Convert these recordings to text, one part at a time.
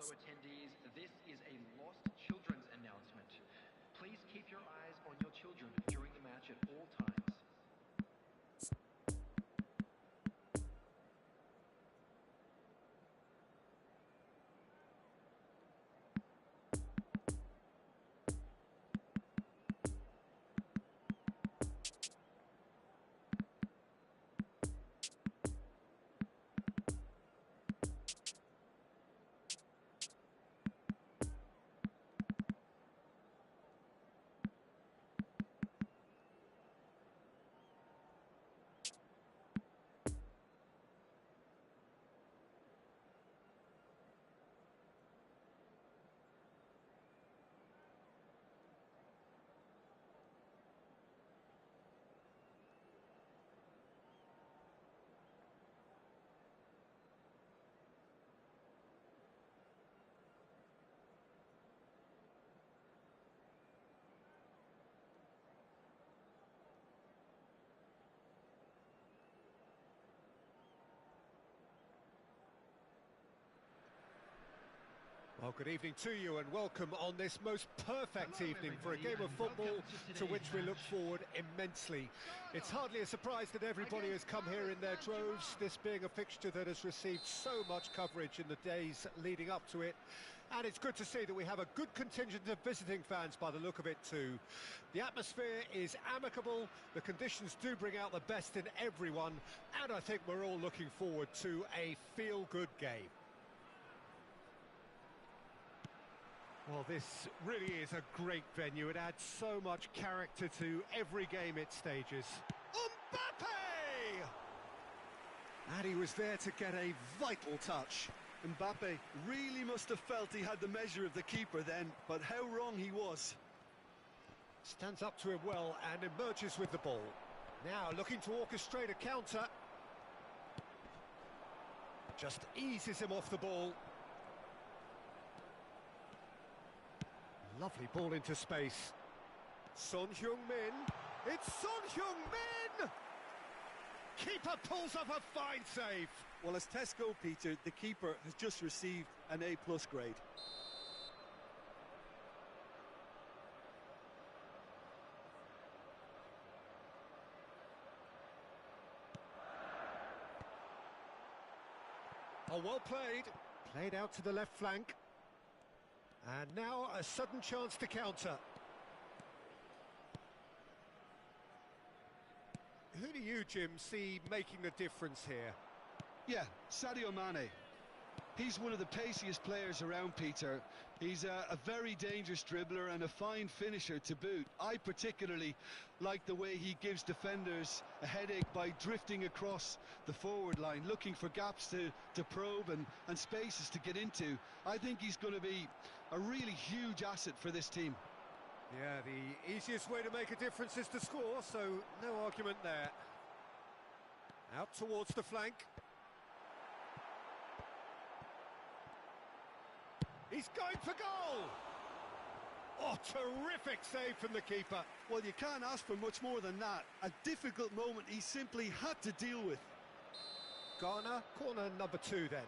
Also, attendees, this is a lost children's announcement. Please keep your eyes on your children during the match at all times. Well, good evening to you and welcome on this most perfect evening for a game of football to which we look forward immensely. It's hardly a surprise that everybody has come here in their droves, this being a fixture that has received so much coverage in the days leading up to it. And it's good to see that we have a good contingent of visiting fans by the look of it too. The atmosphere is amicable, the conditions do bring out the best in everyone, and I think we're all looking forward to a feel-good game. Well, this really is a great venue. It adds so much character to every game it stages. Mbappe! And he was there to get a vital touch. Mbappe really must have felt he had the measure of the keeper then, but how wrong he was. Stands up to him well and emerges with the ball. Now looking to orchestrate a counter. Just eases him off the ball. Lovely ball into space. Son Heung-min. It's Son Heung-min! Keeper pulls off a fine save. Well, as Tesco, Peter, the keeper has just received an A+ grade. Oh, well played. Played out to the left flank. And now a sudden chance to counter. Who do you, Jim, see making the difference here? Yeah, Sadio Mane. He's one of the paciest players around, Peter. He's a very dangerous dribbler and a fine finisher to boot. I particularly like the way he gives defenders a headache by drifting across the forward line, looking for gaps to probe and spaces to get into. I think he's going to be a really huge asset for this team. Yeah, the easiest way to make a difference is to score, so no argument there. Out towards the flank. He's going for goal! Oh, terrific save from the keeper. Well, you can't ask for much more than that. A difficult moment he simply had to deal with. Ghana, corner number 2 then.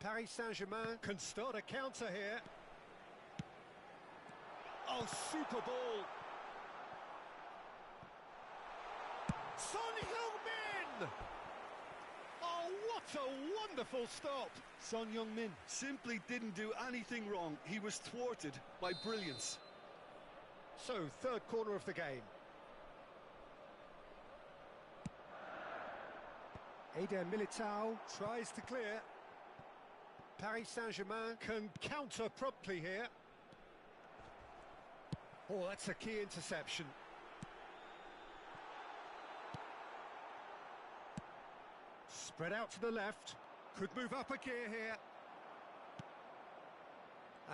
Paris Saint-Germain can start a counter here. Oh, super ball. Son Heung-min! Oh, what a wonderful stop! Son Heung-min simply didn't do anything wrong. He was thwarted by brilliance. So, third corner of the game. Eder Militao tries to clear. Paris Saint-Germain can counter promptly here. Oh, that's a key interception. Spread out to the left. Could move up a gear here.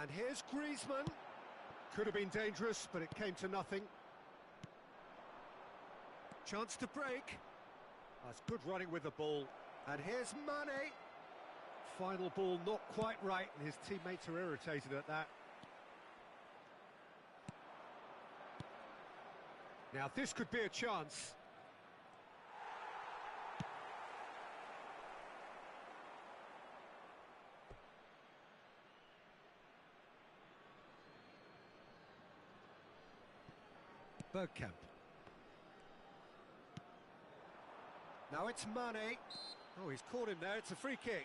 And here's Griezmann. Could have been dangerous, but it came to nothing. Chance to break. That's good running with the ball. And here's Mane. Final ball not quite right, and his teammates are irritated at that. Now this could be a chance. Bergkamp. Now it's Mane. Oh, he's caught him there. It's a free kick.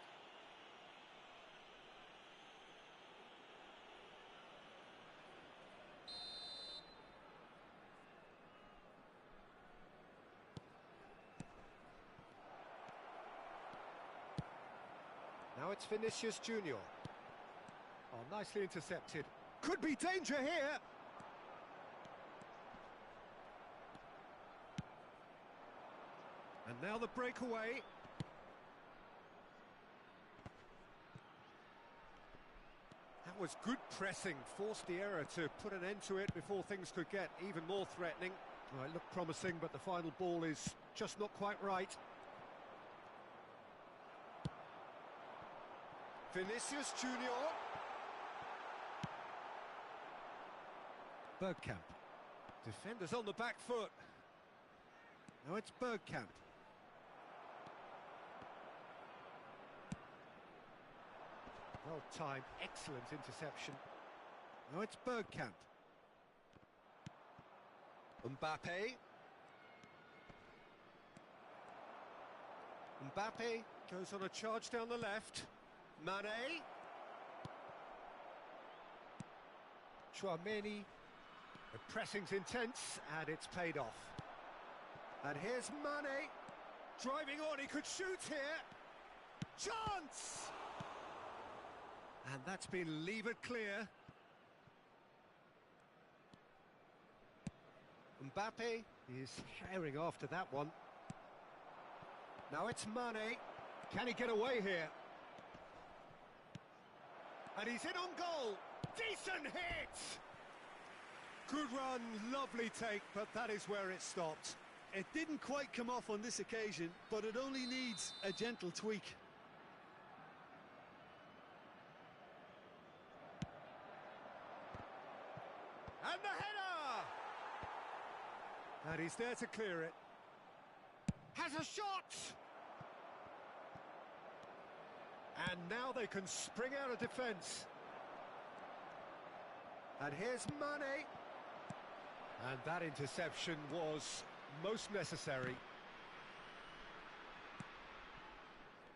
Now it's Vinicius Junior. Oh, nicely intercepted. Could be danger here. And now the breakaway. That was good pressing, forced the error to put an end to it before things could get even more threatening. Well, it looked promising, but the final ball is just not quite right. Vinicius Junior. Bergkamp. Defenders on the back foot. Now it's Bergkamp. Well timed, excellent interception. Now it's Bergkamp. Mbappe. Mbappe goes on a charge down the left. Mane. Tchouaméni. The pressing's intense and it's paid off. And here's Mane. Driving on, he could shoot here. Chance! And that's been levered clear. Mbappe is herring after that one. Now it's Mane. Can he get away here? And he's in on goal. Decent hit! Good run, lovely take, but that is where it stopped. It didn't quite come off on this occasion, but it only needs a gentle tweak. And the header! And he's there to clear it. Has a shot! And now they can spring out of defence. And here's Mane. And that interception was most necessary.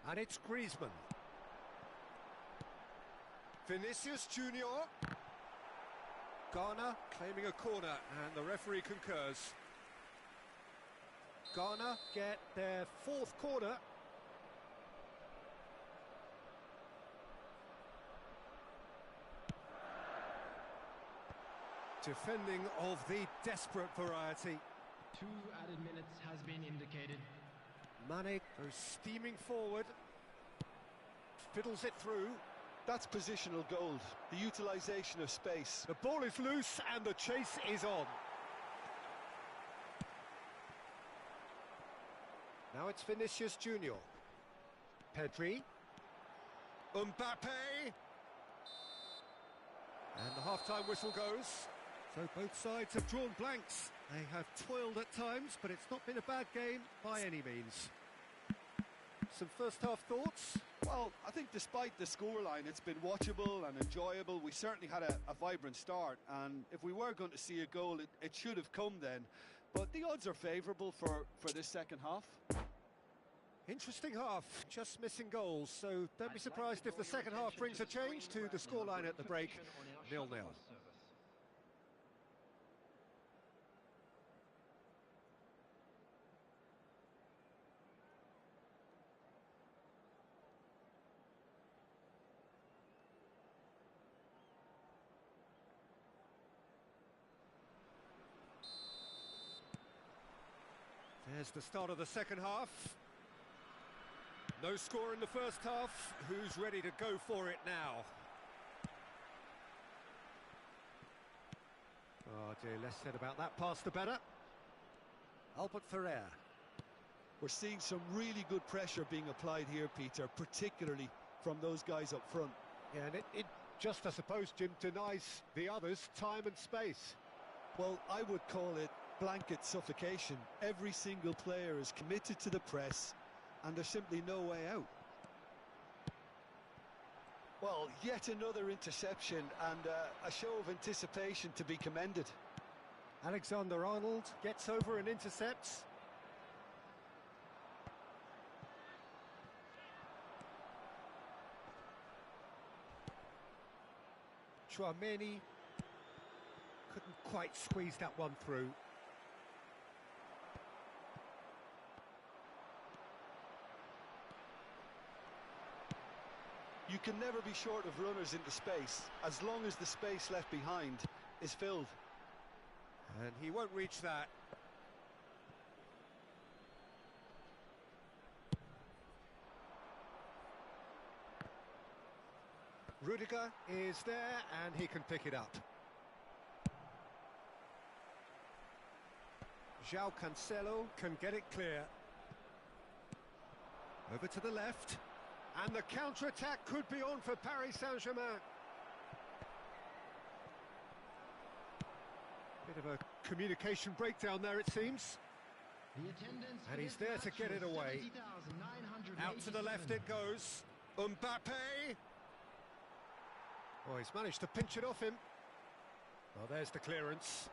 And it's Griezmann. Vinicius Junior. Ghana claiming a corner, and the referee concurs. Ghana get their fourth corner. Defending of the desperate variety. 2 added minutes has been indicated. Mane goes steaming forward. Fiddles it through. That's positional gold, the utilisation of space. The ball is loose and the chase is on. Now it's Vinicius Junior. Pedri. Mbappe. And the half-time whistle goes. So both sides have drawn blanks. They have toiled at times, but it's not been a bad game by any means. Some first-half thoughts? Well, I think despite the scoreline, it's been watchable and enjoyable. We certainly had a vibrant start, and if we were going to see a goal, it should have come then. But the odds are favourable for this second half. Interesting half, just missing goals, so don't be surprised if the second half brings a change to the scoreline at the break, 0-0. There's the start of the second half. No score in the first half. Who's ready to go for it now? Oh dear, less said about that pass the better. Albert Ferrer. We're seeing some really good pressure being applied here, Peter, particularly from those guys up front. Yeah, and it just, I suppose, Jim, denies the others time and space. Well, I would call it blanket suffocation. Every single player is committed to the press, and there's simply no way out. Well, yet another interception, and a show of anticipation to be commended. Alexander-Arnold gets over and intercepts. Tchouameni couldn't quite squeeze that one through. You can never be short of runners into space, as long as the space left behind is filled. And he won't reach that. Rudiger is there, and he can pick it up. João Cancelo can get it clear. Over to the left. And the counter-attack could be on for Paris Saint-Germain. Bit of a communication breakdown there, it seems. And he's there to get it away. Out to the left it goes. Mbappe. Oh, he's managed to pinch it off him. Well, there's the clearance.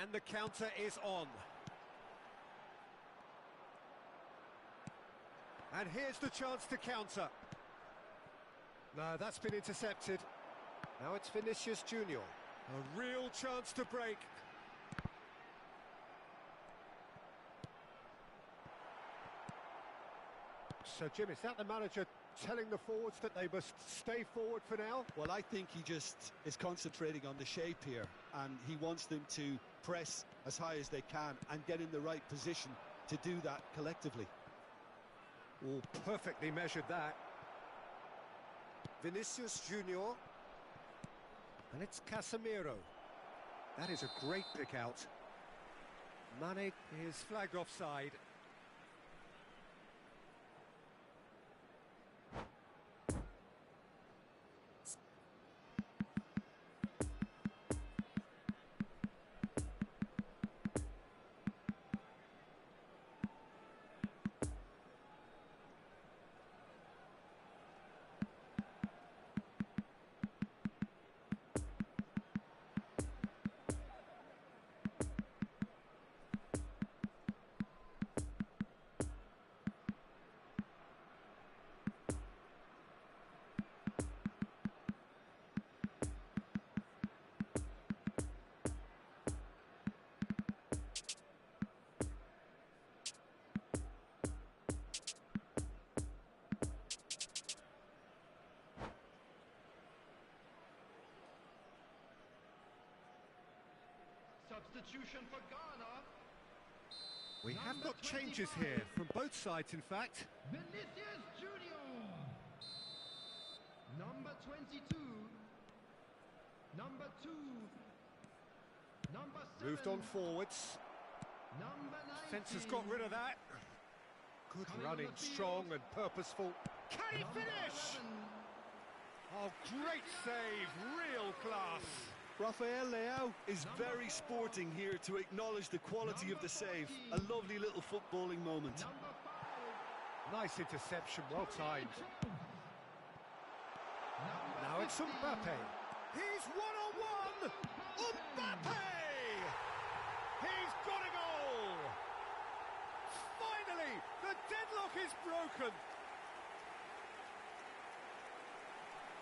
And the counter is on. And here's the chance to counter. No, that's been intercepted. Now it's Vinicius Junior. A real chance to break. So, Jim, is that the manager telling the forwards that they must stay forward for now? Well, I think he just is concentrating on the shape here, and he wants them to press as high as they can and get in the right position to do that collectively. Oh, perfectly measured that. Vinicius Junior. And it's Casemiro. That is a great pick out. Mane is flagged offside. Substitution for Ghana. We have got changes here from both sides, in fact. Vinicius Junior. Number 22. Number 2. Number 7. Moved on forwards. Number 19. Defence has got rid of that. Good running, strong and purposeful. Can he finish? 11. Oh, great save, real class. Rafael Leao is very sporting here to acknowledge the quality of the save. A lovely little footballing moment. Number 5. Nice interception, well timed. Now it's Mbappe. He's one-on-one. Mbappe! He's got a goal. Finally, the deadlock is broken.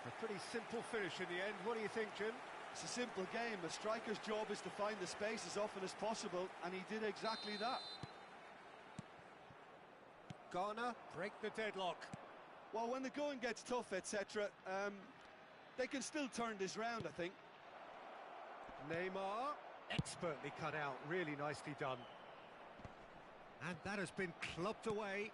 A pretty simple finish in the end. What do you think, Jim? It's a simple game. A striker's job is to find the space as often as possible, and he did exactly that. Ghana break the deadlock. Well, when the going gets tough, etc., they can still turn this round, I think. Neymar, expertly cut out, really nicely done. And that has been clubbed away.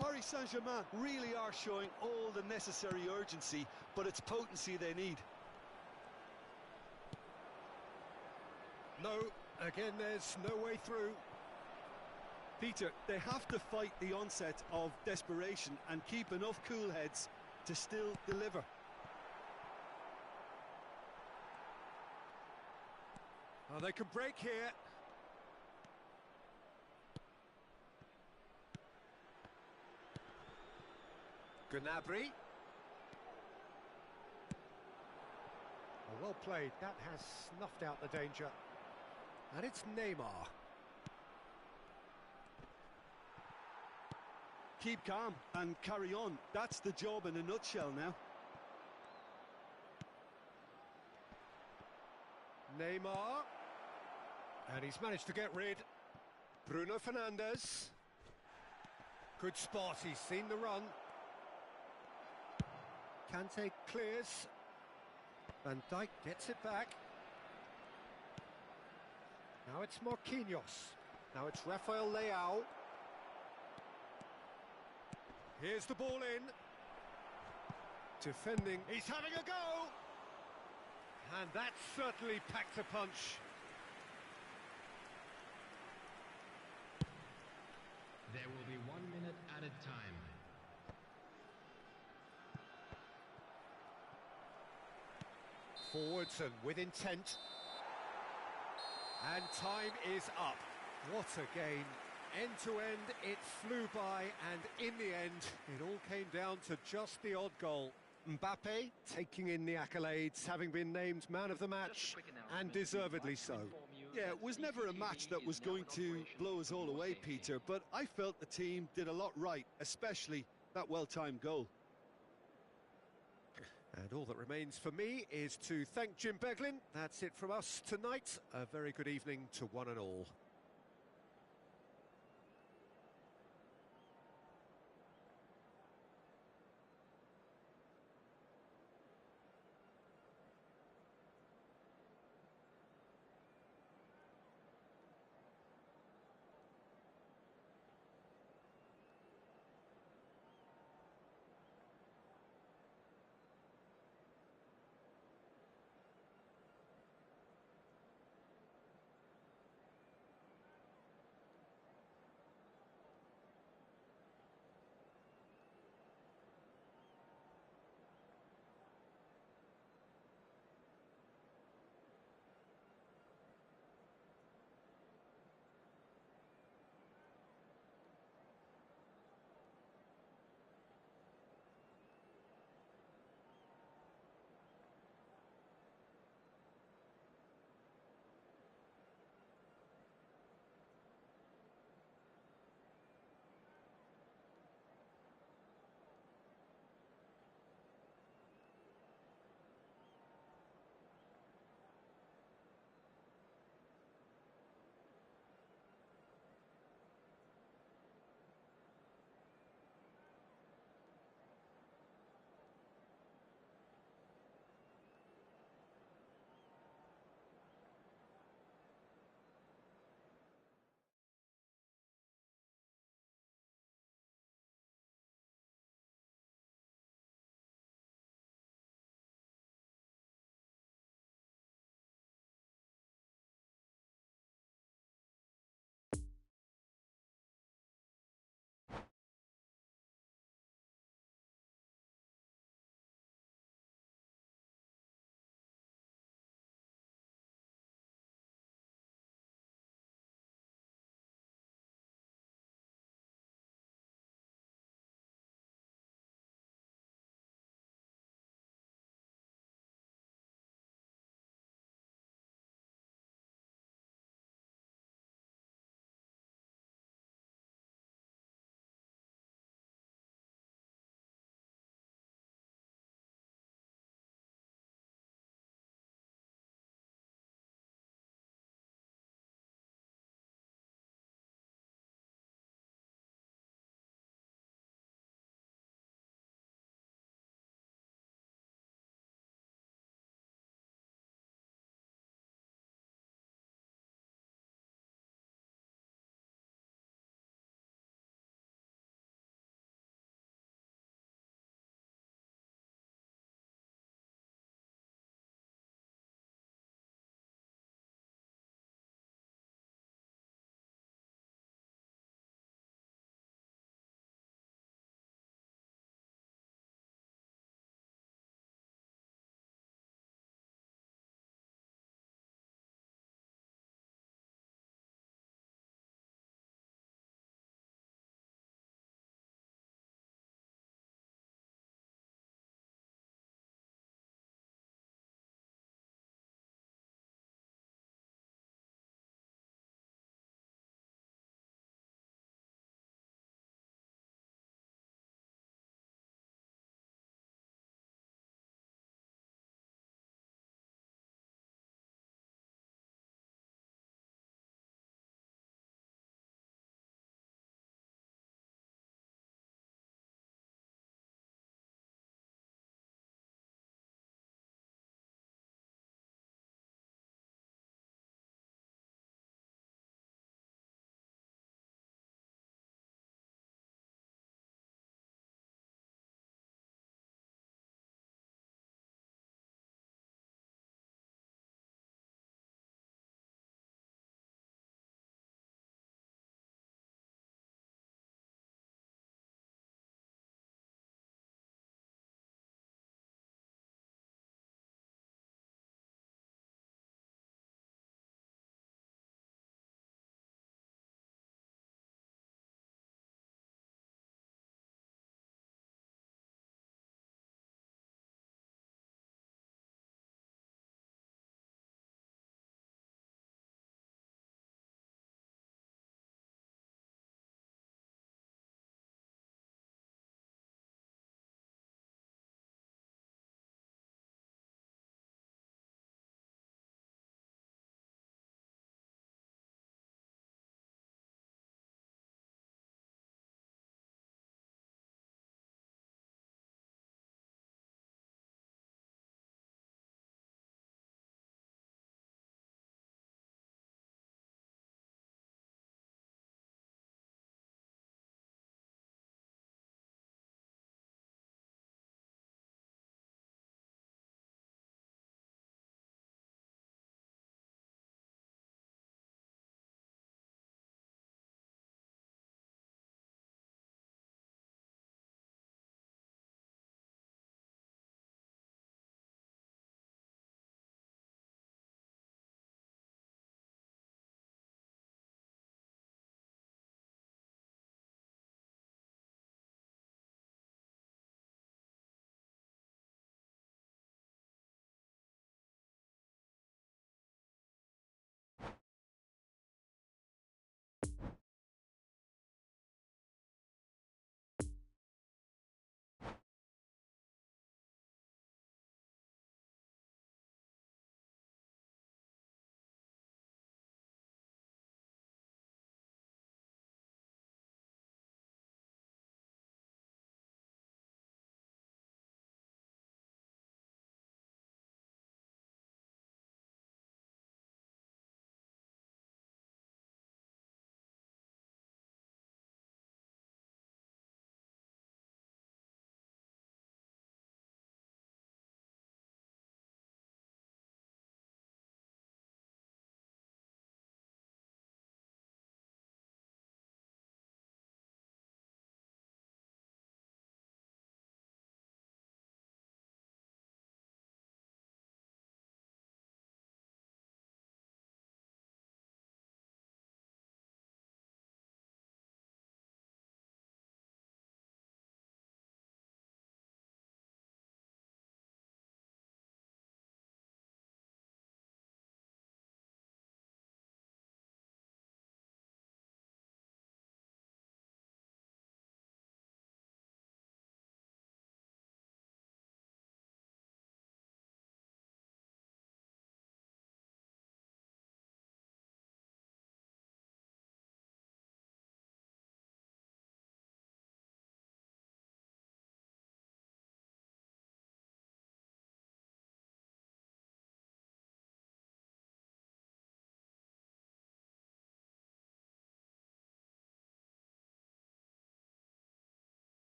Paris Saint-Germain really are showing all the necessary urgency, but it's potency they need. No, again, there's no way through. Peter, they have to fight the onset of desperation and keep enough cool heads to still deliver. Oh, they can break here. Gnabry. Oh, well played. That has snuffed out the danger. And it's Neymar. Keep calm and carry on. That's the job in a nutshell now. Neymar. And he's managed to get rid. Bruno Fernandes. Good spot, he's seen the run. Kante clears. Van Dijk gets it back. Now it's Marquinhos. Now it's Rafael Leao. Here's the ball in. Defending. He's having a go. And that certainly packed a punch. There will be 1 minute added time. Forwards and with intent. And time is up. What a game. End to end, it flew by, and in the end, it all came down to just the odd goal. Mbappe taking in the accolades, having been named man of the match, and deservedly so. Yeah, it was never a match that was going to blow us all away, Peter, but I felt the team did a lot right, especially that well-timed goal. And all that remains for me is to thank Jim Beglin. That's it from us tonight. A very good evening to one and all.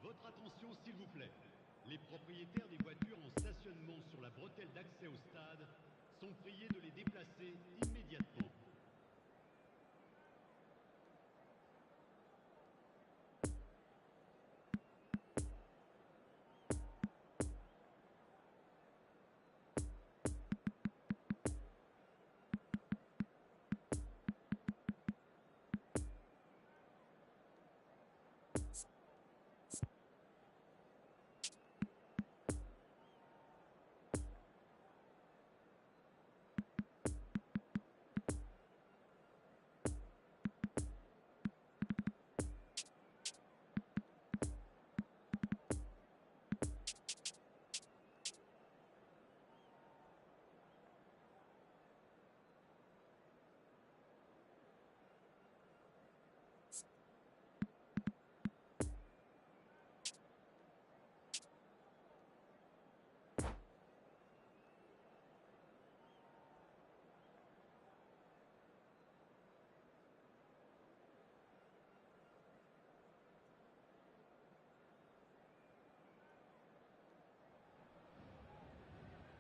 Votre attention s'il vous plaît. Les propriétaires des voitures en stationnement sur la bretelle d'accès au stade sont priés de les déplacer immédiatement.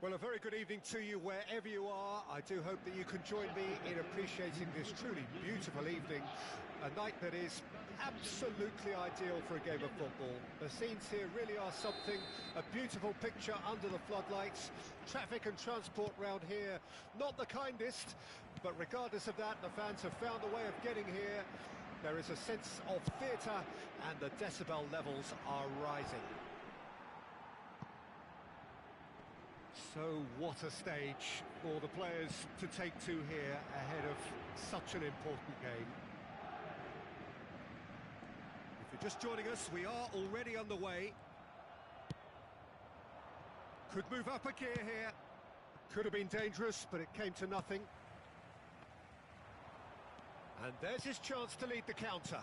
Well, a very good evening to you wherever you are. I do hope that you can join me in appreciating this truly beautiful evening. A night that is absolutely ideal for a game of football. The scenes here really are something. A beautiful picture under the floodlights. Traffic and transport round here, not the kindest. But regardless of that, the fans have found a way of getting here. There is a sense of theatre and the decibel levels are rising. So what a stage for the players to take to here ahead of such an important game. If you're just joining us, we are already underway. Could move up a gear here. Could have been dangerous, but it came to nothing. And there's his chance to lead the counter.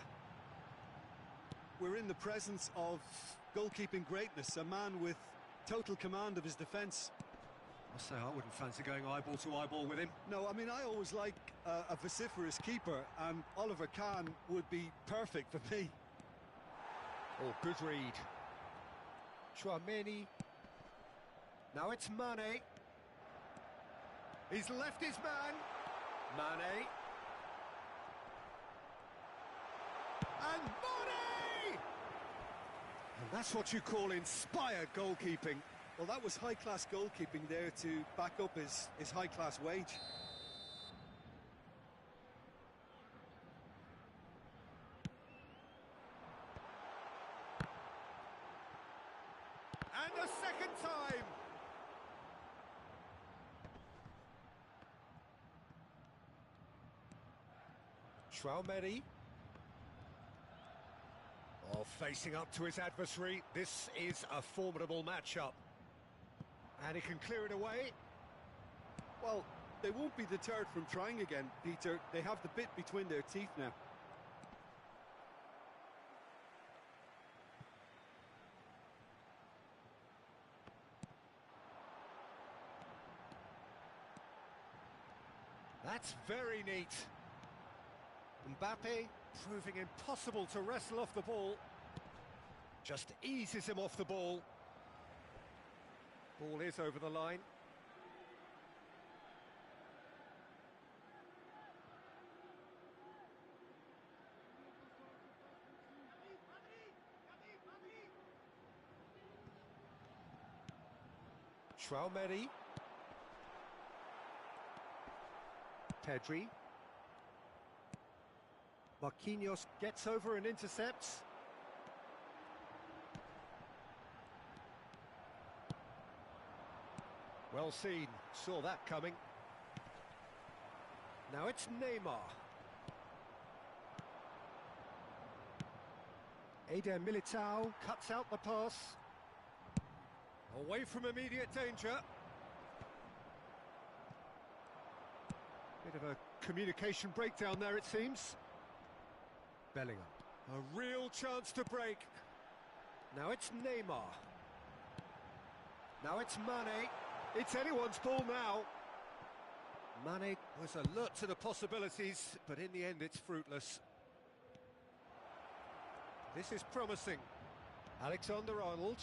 We're in the presence of goalkeeping greatness, a man with total command of his defence. I must say, I wouldn't fancy going eyeball to eyeball with him. No, I mean, I always like a vociferous keeper, and Oliver Kahn would be perfect for me. Oh, good read. Tchouameni. Now it's Mane. He's left his man. Mane. And Mane! And that's what you call inspired goalkeeping. Well, that was high-class goalkeeping there to back up his high-class wage. And a second time! Tchouameni. Oh, facing up to his adversary. This is a formidable matchup. And he can clear it away. Well, they won't be deterred from trying again, Peter. They have the bit between their teeth now. That's very neat. Mbappe proving impossible to wrestle off the ball. Just eases him off the ball. Ball is over the line. Tchouameni. Pedri. Marquinhos gets over and intercepts. Well seen, saw that coming. Now it's Neymar. Eder Militao cuts out the pass. Away from immediate danger. Bit of a communication breakdown there, it seems. Bellingham. A real chance to break. Now it's Neymar. Now it's Mane. It's anyone's ball now. Mane was alert to the possibilities, but in the end it's fruitless. This is promising. Alexander-Arnold.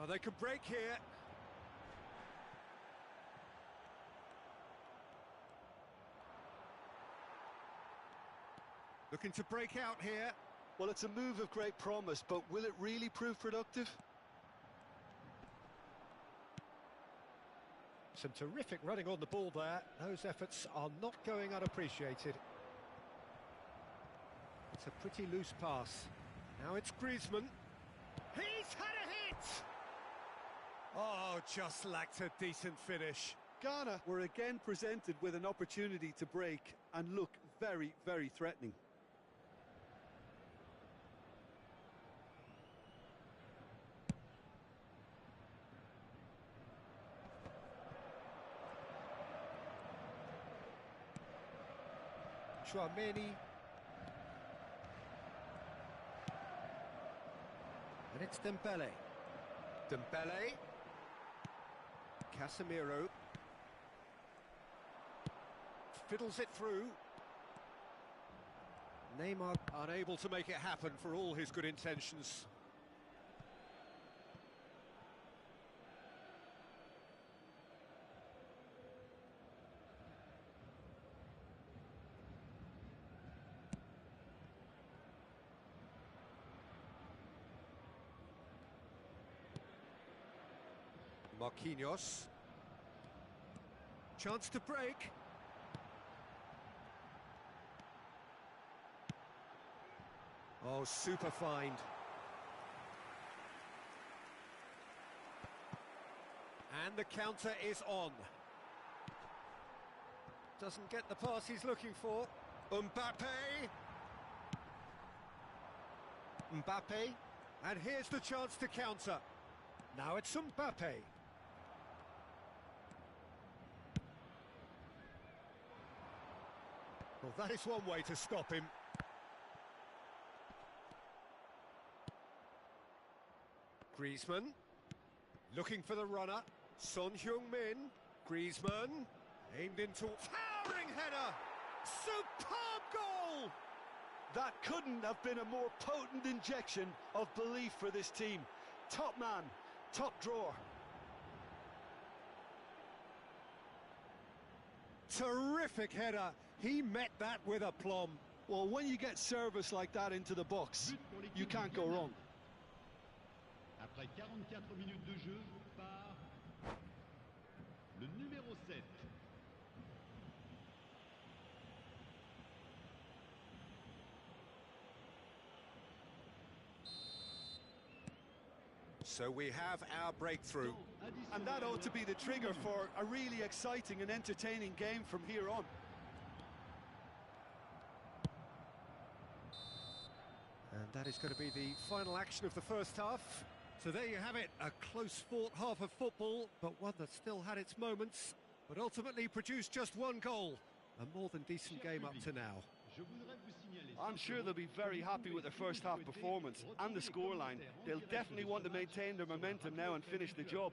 Oh, they could break here. Looking to break out here. Well, it's a move of great promise, but will it really prove productive? Some terrific running on the ball there. Those efforts are not going unappreciated. It's a pretty loose pass. Now it's Griezmann. He's had a hit! Oh, just lacked a decent finish. Ghana were again presented with an opportunity to break and look very, very threatening. Tchouameni. And it's Dembele. Dembele. Casemiro. Fiddles it through. Neymar unable to make it happen for all his good intentions. Marquinhos. Chance to break. Oh, super find. And the counter is on. Doesn't get the pass he's looking for. Mbappe. Mbappe. And here's the chance to counter. Now it's Mbappe. Well, that is one way to stop him. Griezmann. Looking for the runner. Son Heung-min. Griezmann. Aimed into... Towering header! Superb goal! That couldn't have been a more potent injection of belief for this team. Top man, top drawer. Terrific header. He met that with aplomb. Well, when you get service like that into the box, you can't go wrong. Après 44 minutes de jeu, part le numéro 7. So we have our breakthrough. And that ought to be the trigger for a really exciting and entertaining game from here on. And that is going to be the final action of the first half. So there you have it, a close-fought half of football, but one that still had its moments, but ultimately produced just one goal. A more than decent game up to now. I'm sure they'll be very happy with their first half performance and the scoreline. They'll definitely want to maintain their momentum now and finish the job.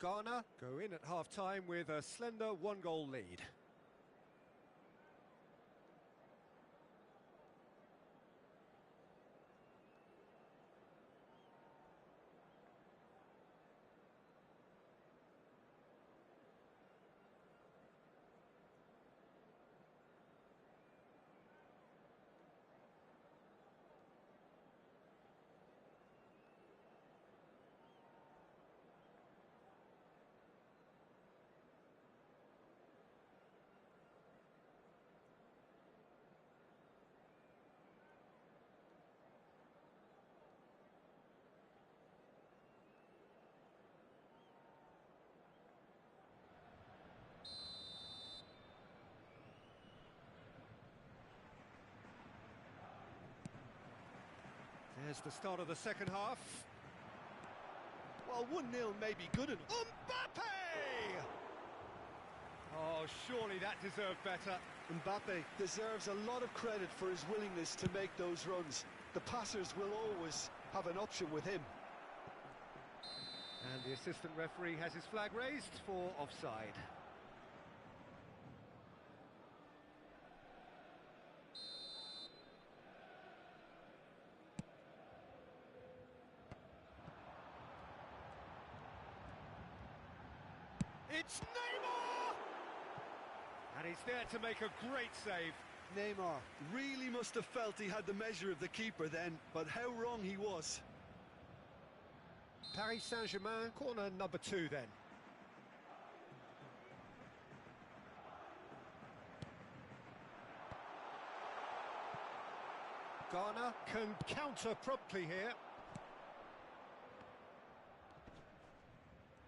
Ghana go in at half-time with a slender one-goal lead. There's the start of the second half. Well, 1-0 may be good and... Mbappe! Oh, surely that deserved better. Mbappe deserves a lot of credit for his willingness to make those runs. The passers will always have an option with him. And the assistant referee has his flag raised for offside. It's Neymar! And he's there to make a great save. Neymar really must have felt he had the measure of the keeper then, but how wrong he was. Paris Saint-Germain, corner number 2 then. Ghana can counter promptly here.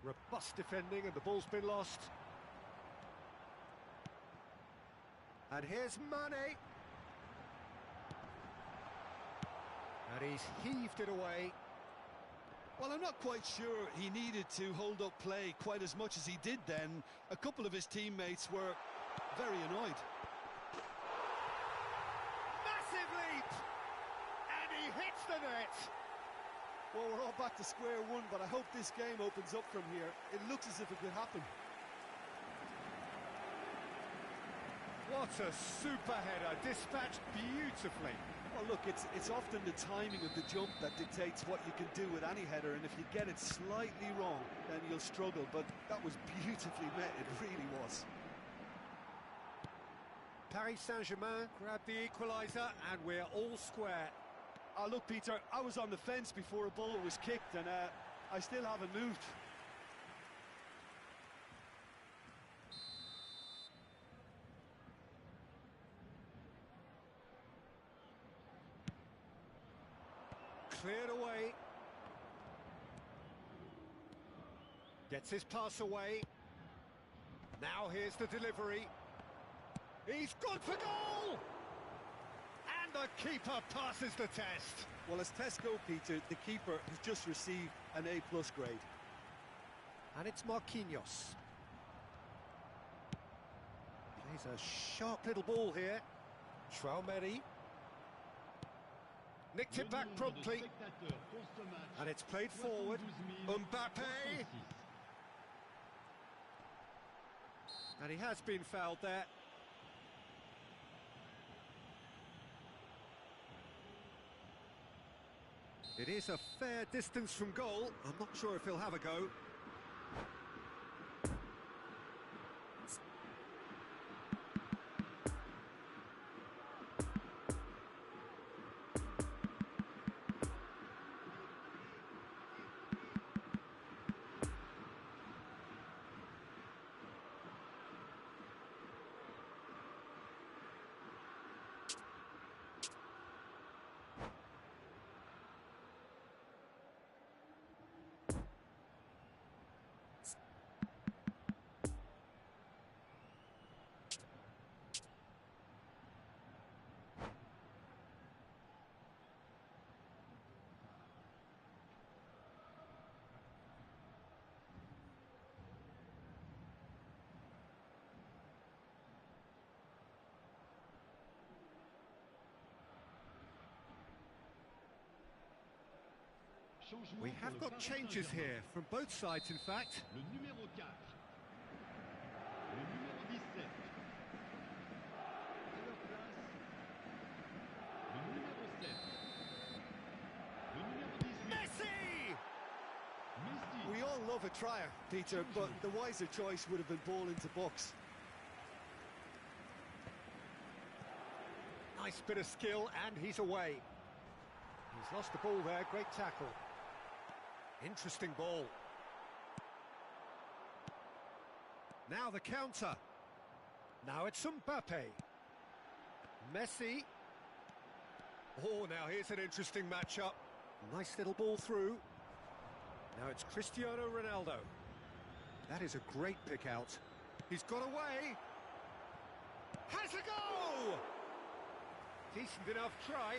Robust defending and the ball's been lost. And here's Mane. And he's heaved it away. Well, I'm not quite sure he needed to hold up play quite as much as he did then. A couple of his teammates were very annoyed. Massive leap! And he hits the net! Well, we're all back to square one, but I hope this game opens up from here. It looks as if it could happen. What a super header, dispatched beautifully. Well, look, it's often the timing of the jump that dictates what you can do with any header, and if you get it slightly wrong, then you'll struggle, but that was beautifully met, it really was. Paris Saint-Germain grabbed the equaliser, and we're all square. Look, Peter, I was on the fence before a ball was kicked, and I still haven't moved. Cleared away. Gets his pass away. Now here's the delivery. He's good for goal! And the keeper passes the test. Well, as tests go, Peter, the keeper has just received an A+ grade. And it's Marquinhos. Plays a sharp little ball here. Traoré. Nicked it back promptly. And it's played forward. Mbappe. And he has been fouled there. It is a fair distance from goal. I'm not sure if he'll have a go. We have got changes here, from both sides in fact. Le numéro 4. Le numéro 17. À leur place, le numéro 7. Le numéro 18. Messi! Messi. We all love a trier, Peter, but the wiser choice would have been ball into box. Nice bit of skill, and he's away. He's lost the ball there, great tackle. Interesting ball. Now the counter. Now it's Mbappe. Messi. Oh, now here's an interesting matchup. Nice little ball through. Now it's Cristiano Ronaldo. That is a great pick out. He's got away. Has a go! Decent enough try.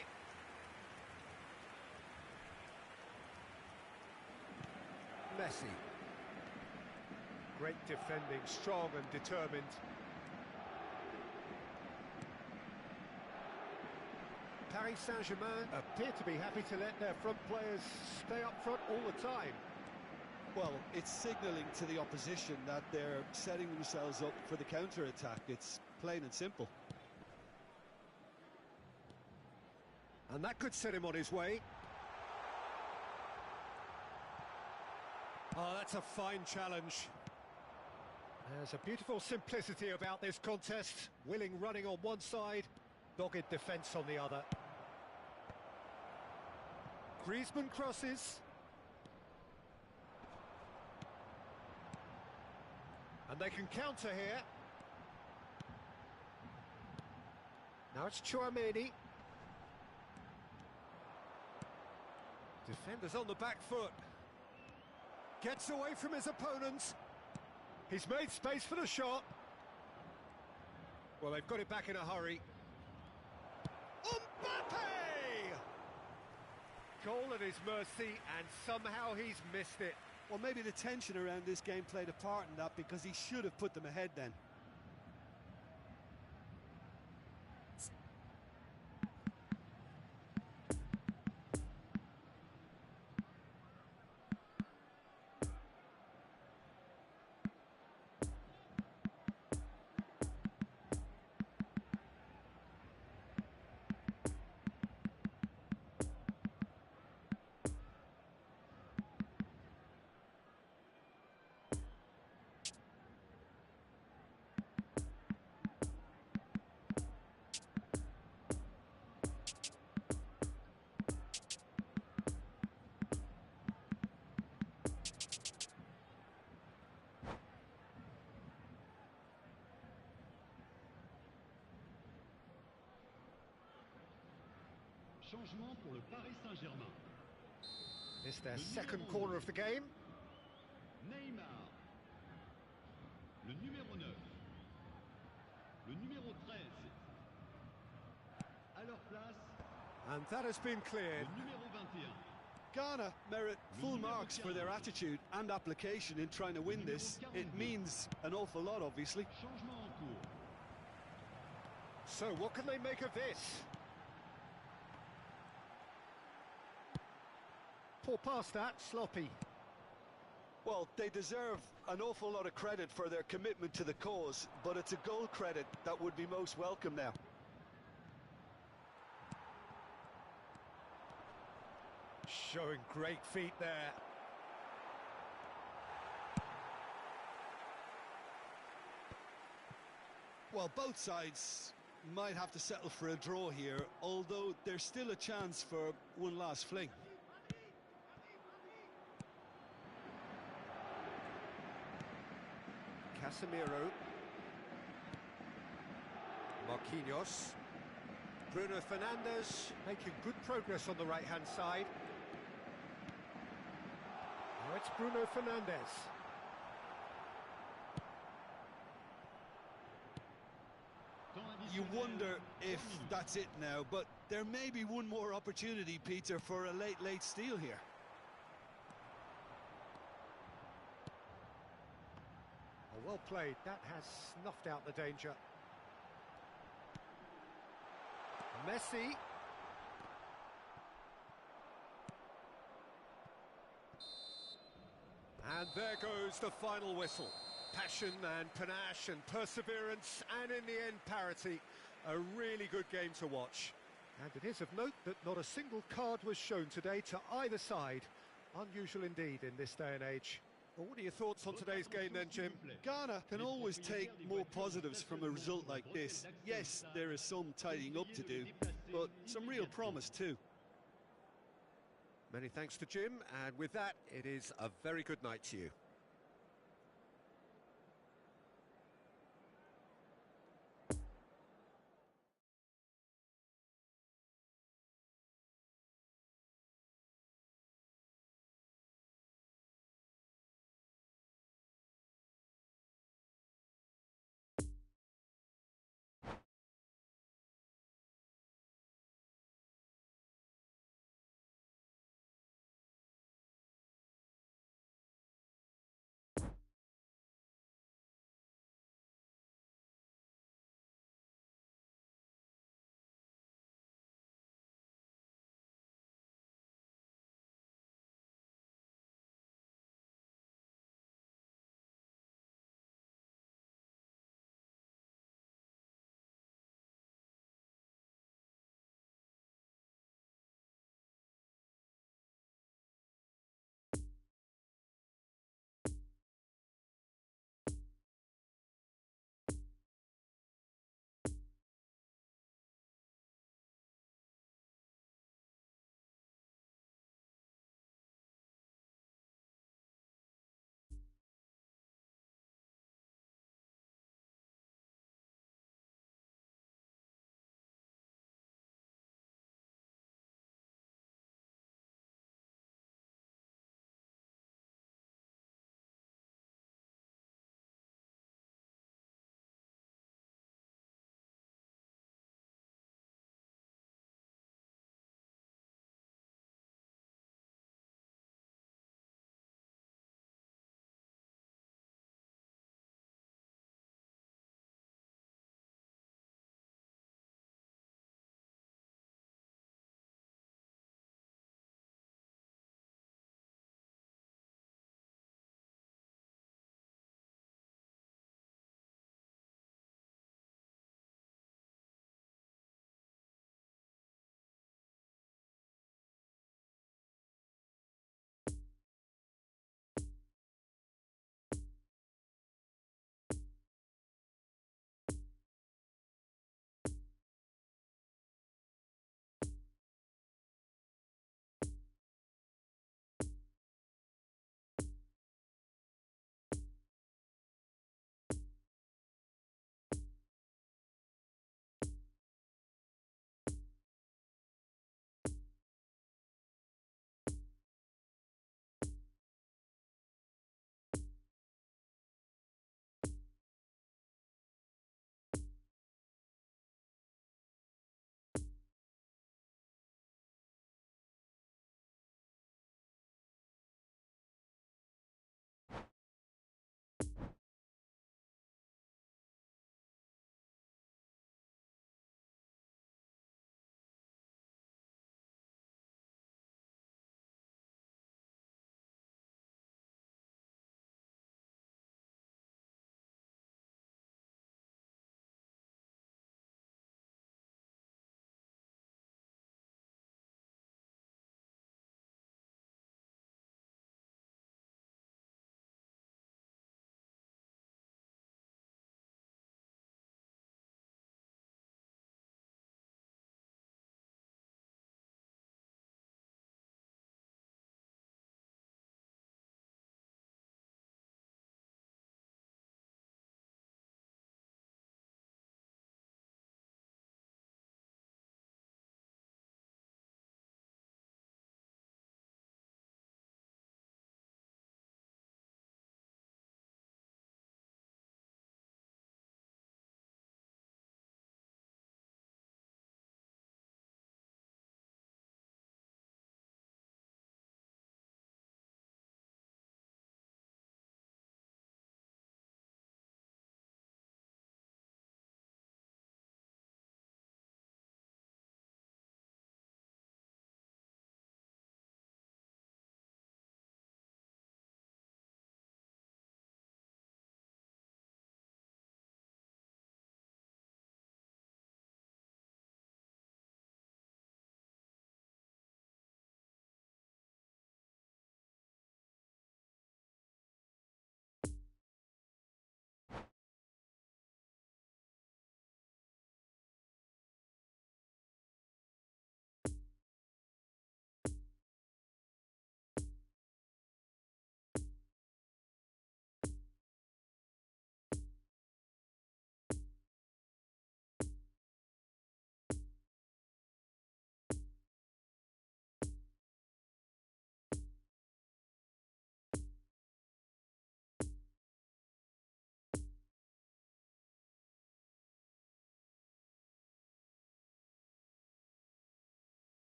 Messi. Great defending, strong and determined. Paris Saint-Germain appear to be happy to let their front players stay up front all the time. Well, it's signalling to the opposition that they're setting themselves up for the counter-attack. It's plain and simple. And that could set him on his way. Oh, that's a fine challenge. There's a beautiful simplicity about this contest. Willing running on one side, dogged defence on the other. Griezmann crosses. And they can counter here. Now it's Traoré. Defenders on the back foot. Gets away from his opponents. He's made space for the shot. Well, they've got it back in a hurry. Mbappe! Goal at his mercy, and somehow he's missed it. Well, maybe the tension around this game played a part in that, because he should have put them ahead then. Changement pour le Paris Saint-Germain. It's their second corner of the game. Neymar. Le numéro 9. Le numéro 13. À leur place, And that has been le cleared. numéro 21. Ghana merit full marks for their attitude and application in trying to win this. It means an awful lot, obviously. Changement en cours. So what can they make of this? Poor pass that, sloppy. Well, they deserve an awful lot of credit for their commitment to the cause, but it's a goal credit that would be most welcome now. Showing great feet there. Well, both sides might have to settle for a draw here, although there's still a chance for one last fling. Casemiro. Marquinhos. Bruno Fernandes making good progress on the right-hand side. Now it's Bruno Fernandes. You wonder if that's it now, but there may be one more opportunity, Peter, for a late steal here. Oh, well played. That has snuffed out the danger. Messi. And there goes the final whistle. Passion and panache and perseverance, and in the end parity. A really good game to watch. And it is of note that not a single card was shown today to either side. Unusual indeed in this day and age. Well, what are your thoughts on today's game then, Jim? Ghana can always take more positives from a result like this. Yes, there is some tidying up to do, but some real promise too. Many thanks to Jim, and with that, it is a very good night to you.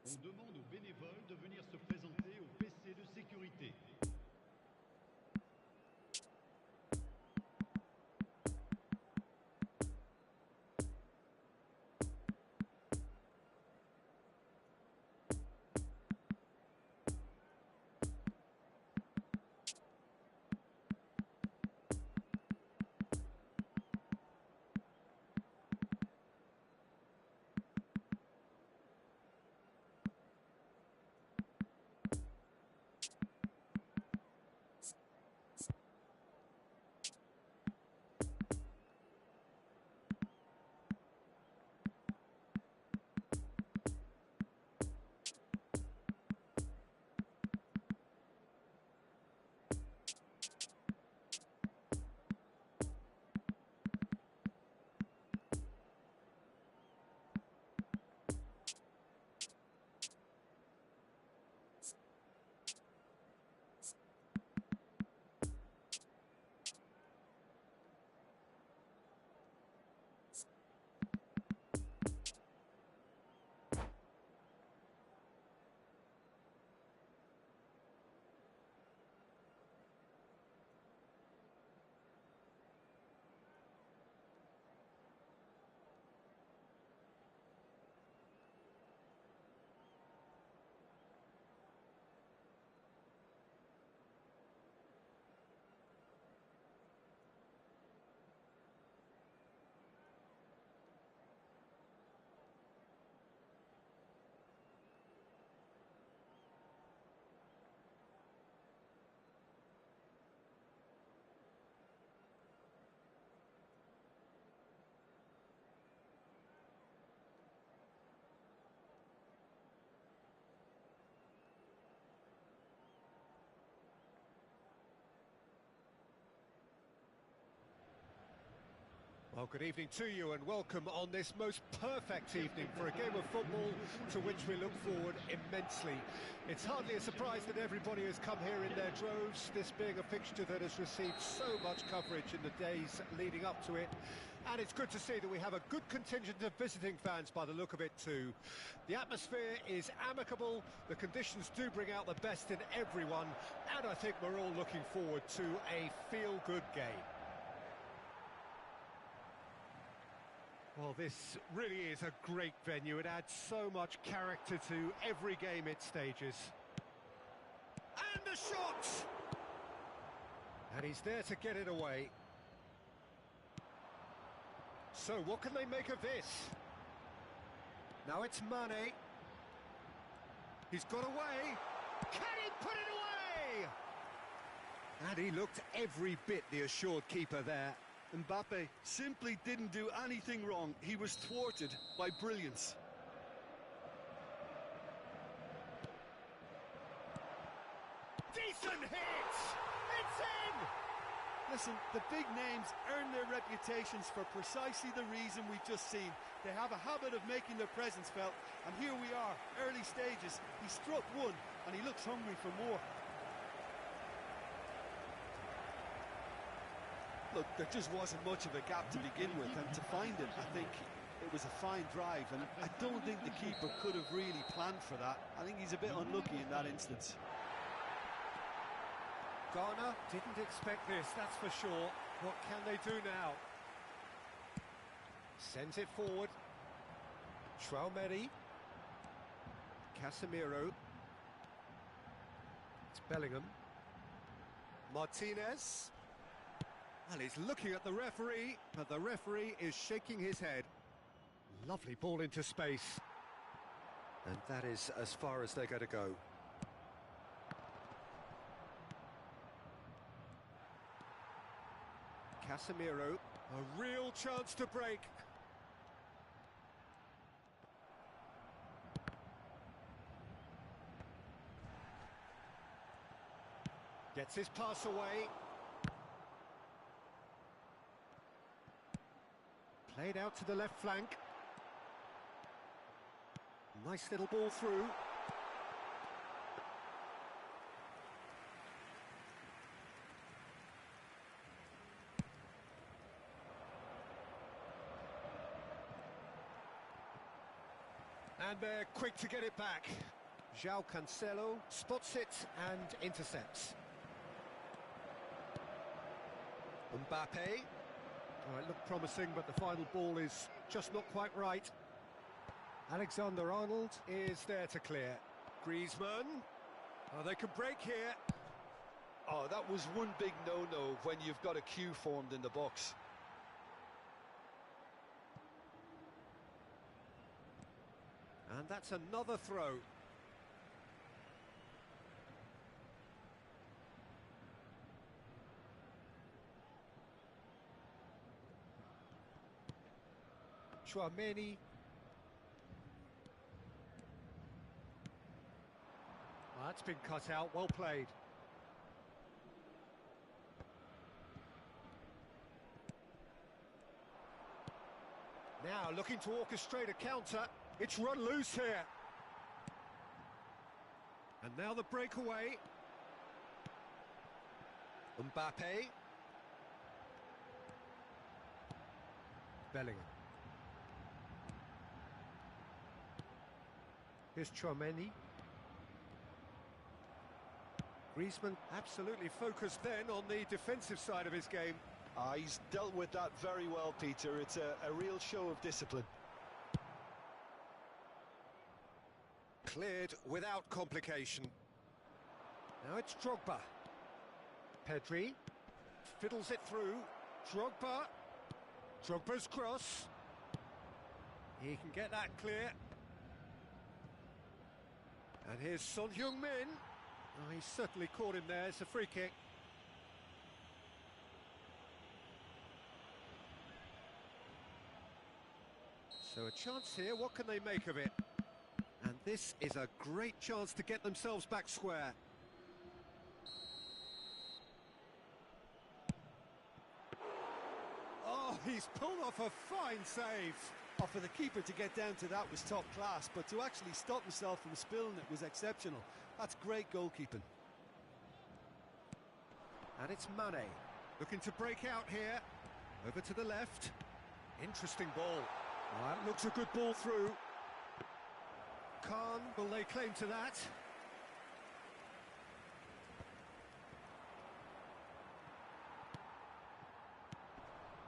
On demande aux bénévoles de venir se présenter au PC de sécurité. Well, good evening to you and welcome on this most perfect evening for a game of football to which we look forward immensely. It's hardly a surprise that everybody has come here in their droves, this being a fixture that has received so much coverage in the days leading up to it. And it's good to see that we have a good contingent of visiting fans by the look of it too. The atmosphere is amicable, the conditions do bring out the best in everyone, and I think we're all looking forward to a feel-good game. Well, this really is a great venue. It adds so much character to every game it stages. And the shot! And he's there to get it away. So, what can they make of this? Now it's Mane. He's got away. Can he put it away? And he looked every bit the assured keeper there. Mbappe simply didn't do anything wrong. He was thwarted by brilliance. Decent hit! It's in! Listen, the big names earn their reputations for precisely the reason we've just seen. They have a habit of making their presence felt, and here we are, early stages. He struck one, and he looks hungry for more. Look, there just wasn't much of a gap to begin with, and to find it, I think it was a fine drive, and I don't think the keeper could have really planned for that. I think he's a bit unlucky in that instance. Ghana didn't expect this, that's for sure. What can they do now? Sends it forward. Traumeri. Casemiro. It's Bellingham. Martinez. Well, he's looking at the referee, but the referee is shaking his head. Lovely ball into space. And that is as far as they're going to go. Casemiro, a real chance to break. Gets his pass away. Played out to the left flank. Nice little ball through. And they're quick to get it back. João Cancelo spots it and intercepts. Mbappe. Oh, it looked promising, but the final ball is just not quite right. Alexander-Arnold is there to clear. Griezmann. Oh, they could break here. Oh, that was one big no-no when you've got a queue formed in the box. And that's another throw. Tchouaméni. Well, that's been cut out, well played. Now looking to orchestrate a counter. It's run loose here. And now the breakaway. Mbappe. Bellingham. Here's Tchouaméni. Griezmann absolutely focused then on the defensive side of his game. He's dealt with that very well, Peter. It's a real show of discipline. Cleared without complication. Now it's Drogba. Pedri fiddles it through. Drogba. Drogba's cross. He can get that clear. And here's Son Heung-min. Oh, he's certainly caught him there. It's a free kick. So a chance here. What can they make of it? And this is a great chance to get themselves back square. Oh, he's pulled off a fine save. Oh, for the keeper to get down to that was top class, but to actually stop himself from spilling it was exceptional. That's great goalkeeping. And it's Mane, looking to break out here. Over to the left. Interesting ball. Oh, that looks a good ball through. Khan will lay claim to that.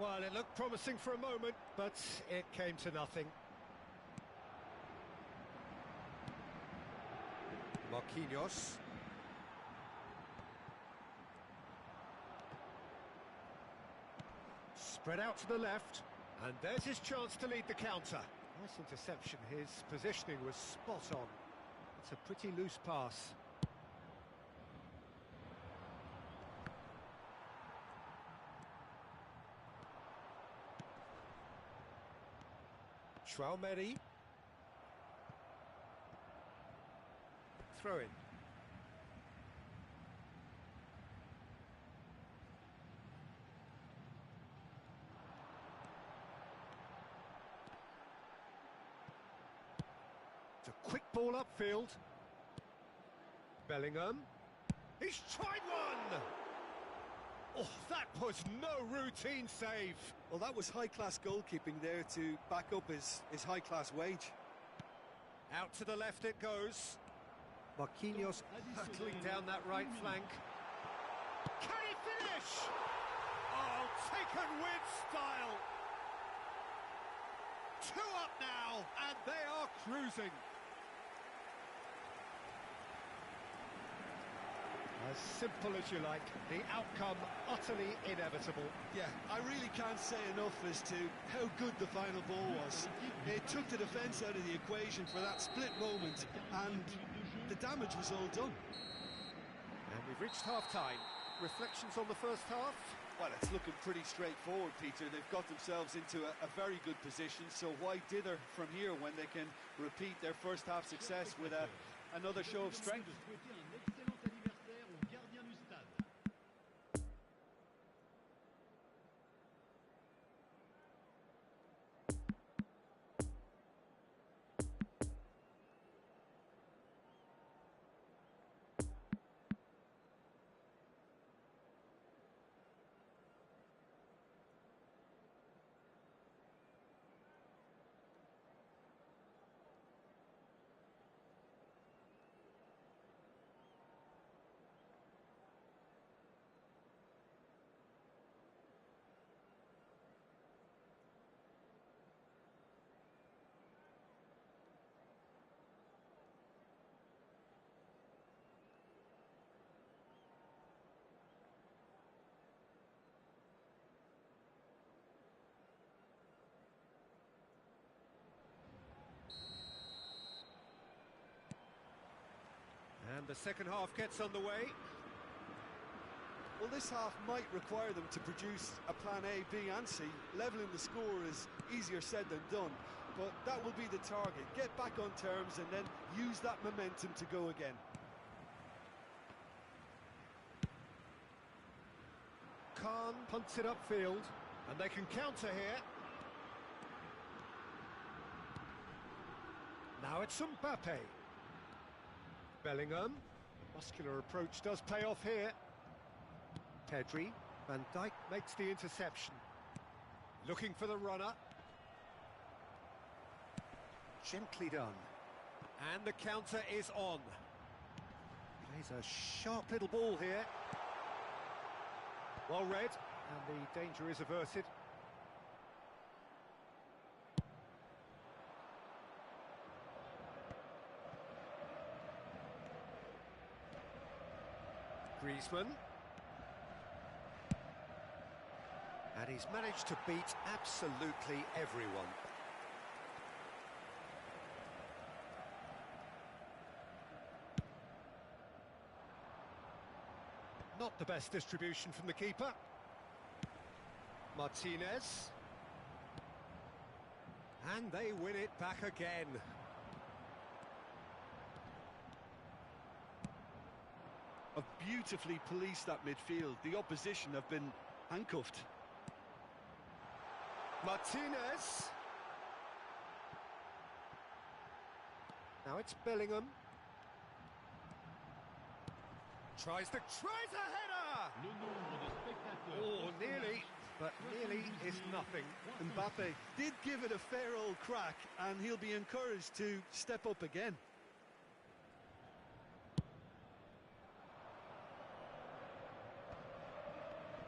Well, it looked promising for a moment, but it came to nothing. Marquinhos. Spread out to the left, and there's his chance to lead the counter. Nice interception, his positioning was spot on. It's a pretty loose pass. Tchouaméni. Throw in. It's a quick ball upfield. Bellingham. He's tried one! Oh, that was no routine save. Well, that was high-class goalkeeping there to back up his high-class wage. Out to the left it goes. Marquinhos hurtling down that right flank. Can he finish? Oh, taken with style. 2 up now, and they are cruising. As simple as you like, the outcome utterly inevitable. Yeah, I really can't say enough as to how good the final ball was. It took the defence out of the equation for that split moment, and the damage was all done. And we've reached half-time. Reflections on the first half? Well, it's looking pretty straightforward, Peter. They've got themselves into a very good position, so why dither from here when they can repeat their first half success with another show of strength? And the second half gets underway. Well, this half might require them to produce a plan A, B and C. Levelling the score is easier said than done, but that will be the target. Get back on terms and then use that momentum to go again. Khan punts it upfield, and they can counter here. Now it's Mbappe. Bellingham. Muscular approach does pay off here. Pedri. Van Dijk makes the interception. Looking for the runner. Gently done. And the counter is on. Plays a sharp little ball here. Well read, and the danger is averted. Griezmann. And he's managed to beat absolutely everyone. Not the best distribution from the keeper. Martinez. And they win it back again. Have beautifully policed that midfield. The opposition have been handcuffed. Martinez. Now it's Bellingham. Tries a header! Le nombre de spectateurs. Oh, nearly, but nearly is nothing. Mbappe did give it a fair old crack, and he'll be encouraged to step up again.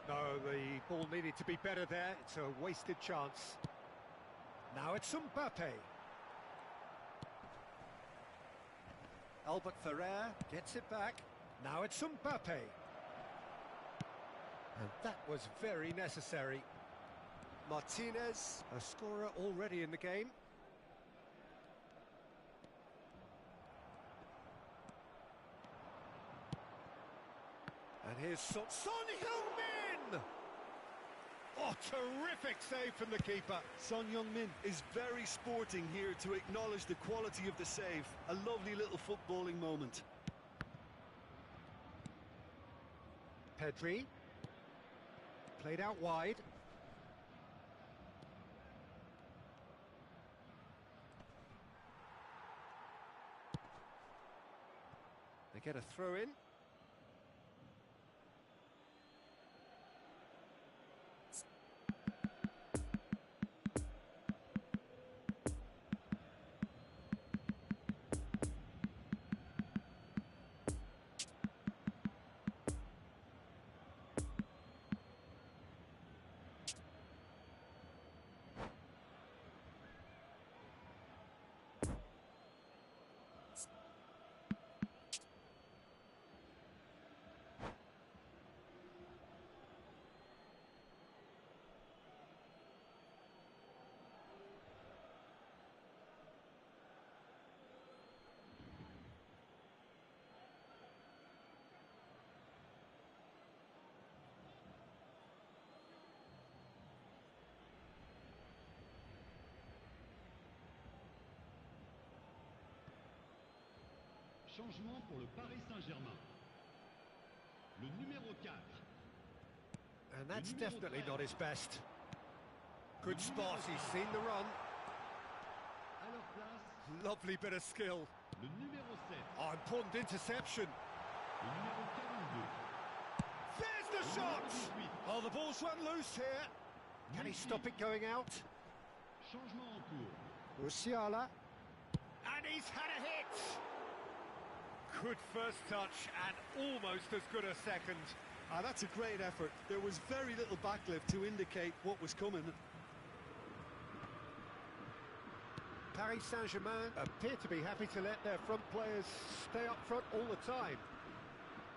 No, the ball needed to be better there. It's a wasted chance. Now it's Mbappe. Albert Ferrer gets it back. Now it's Mbappe. And that was very necessary. Martinez, a scorer already in the game. And here's Son Heung-min! Oh, terrific save from the keeper. Son Heung-min is very sporting here to acknowledge the quality of the save. A lovely little footballing moment. Pedri. Played out wide. They get a throw in. Changement pour le Paris Saint-Germain. Le numéro 4. And that's definitely not his best. Good spot, he's seen the run. À leur place, Lovely bit of skill. le numéro 7. Oh, important interception. Le numéro 42. There's the shot! Oh, the ball's run loose here. Can he stop it going out? Changement en cours. Musiala. And he's had a hit! Good first touch and almost as good a second. That's a great effort. There was very little backlift to indicate what was coming. Paris Saint-Germain appear to be happy to let their front players stay up front all the time.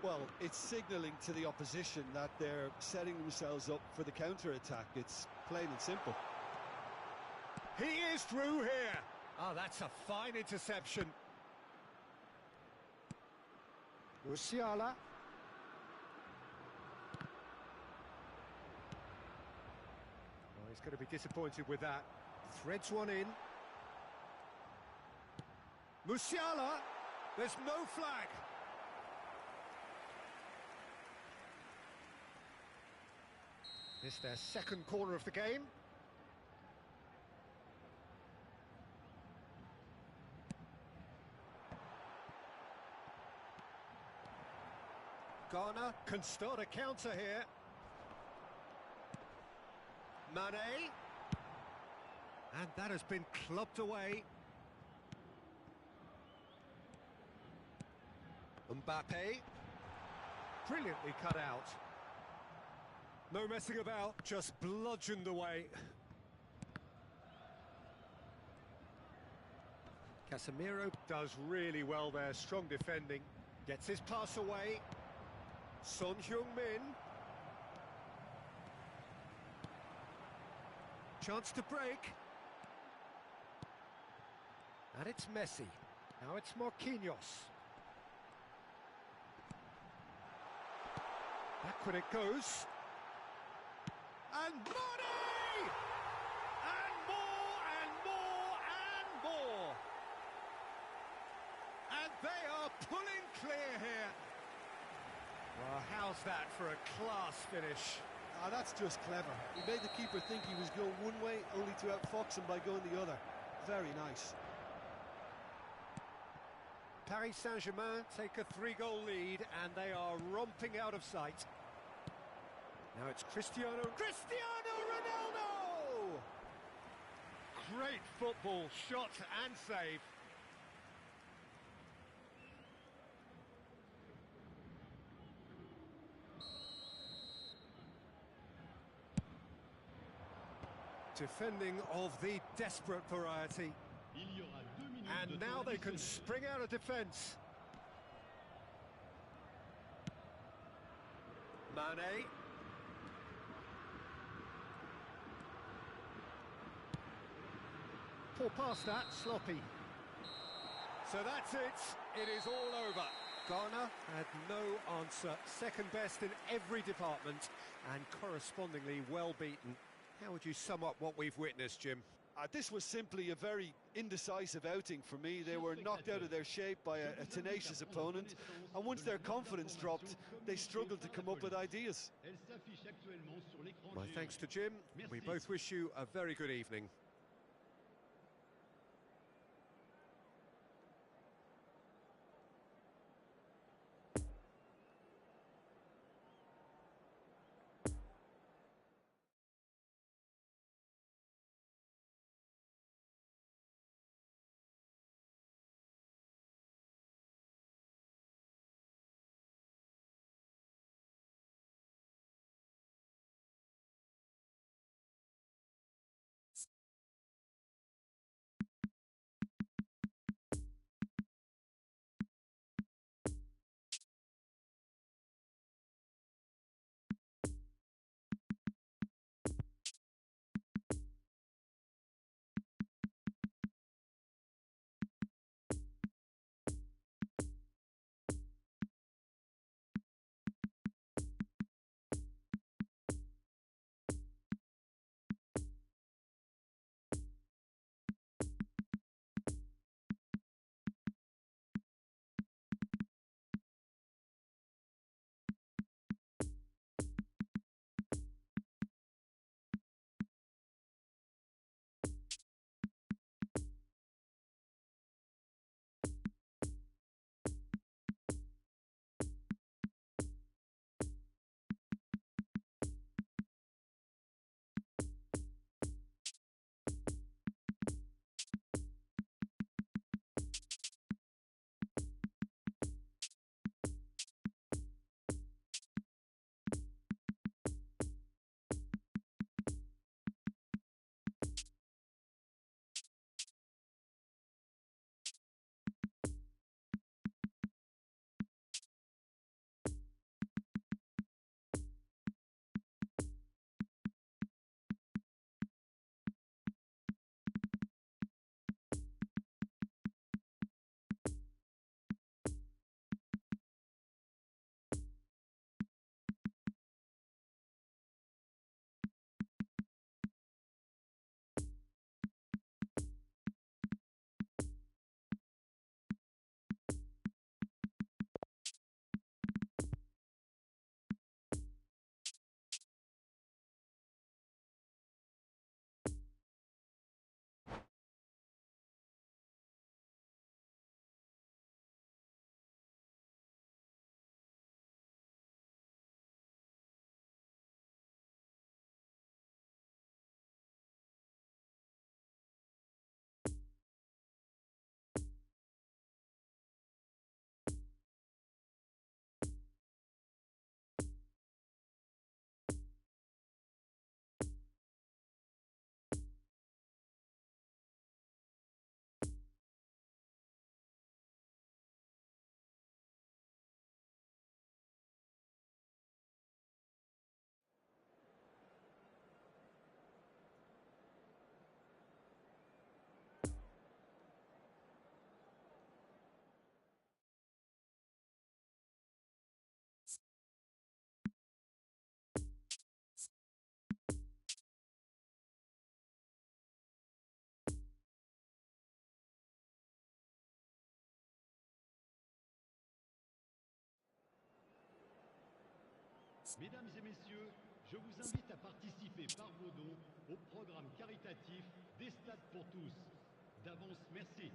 Well, it's signalling to the opposition that they're setting themselves up for the counter-attack. It's plain and simple. He is through here. Oh, that's a fine interception. Musiala. Oh, he's going to be disappointed with that. Threads one in. Musiala! There's no flag! This their second corner of the game. Ghana can start a counter here. Mane. And that has been clubbed away. Mbappe. Brilliantly cut out. No messing about, just bludgeoned away. Casemiro does really well there, strong defending. Gets his pass away. Son Heung-min. Chance to break. And it's Messi. Now it's Marquinhos. Back when it goes. And money! And more, and more, and more! And they are pulling clear here. Well, how's that for a class finish? Ah, that's just clever. He made the keeper think he was going one way, only to outfox him by going the other. Very nice. Paris Saint-Germain take a 3-goal lead, and they are romping out of sight. Now it's Cristiano Ronaldo! Great football, shot and save. Defending of the desperate variety. Il y aura 2 minutes And de now temps they can additionnel. spring out of defence. Mane. Poor pass that, sloppy. So that's it, it is all over. Ghana had no answer, second best in every department and correspondingly well beaten. How would you sum up what we've witnessed, Jim? This was simply a very indecisive outing for me. They were knocked out of their shape by a tenacious opponent, and once their confidence dropped, they struggled to come up with ideas. Elle s'affiche actuellement sur l'écran My géant. thanks to Jim. We Merci. both wish you a very good evening. Mesdames et messieurs, je vous invite à participer par vos dons au programme caritatif des Stades pour tous. D'avance, merci.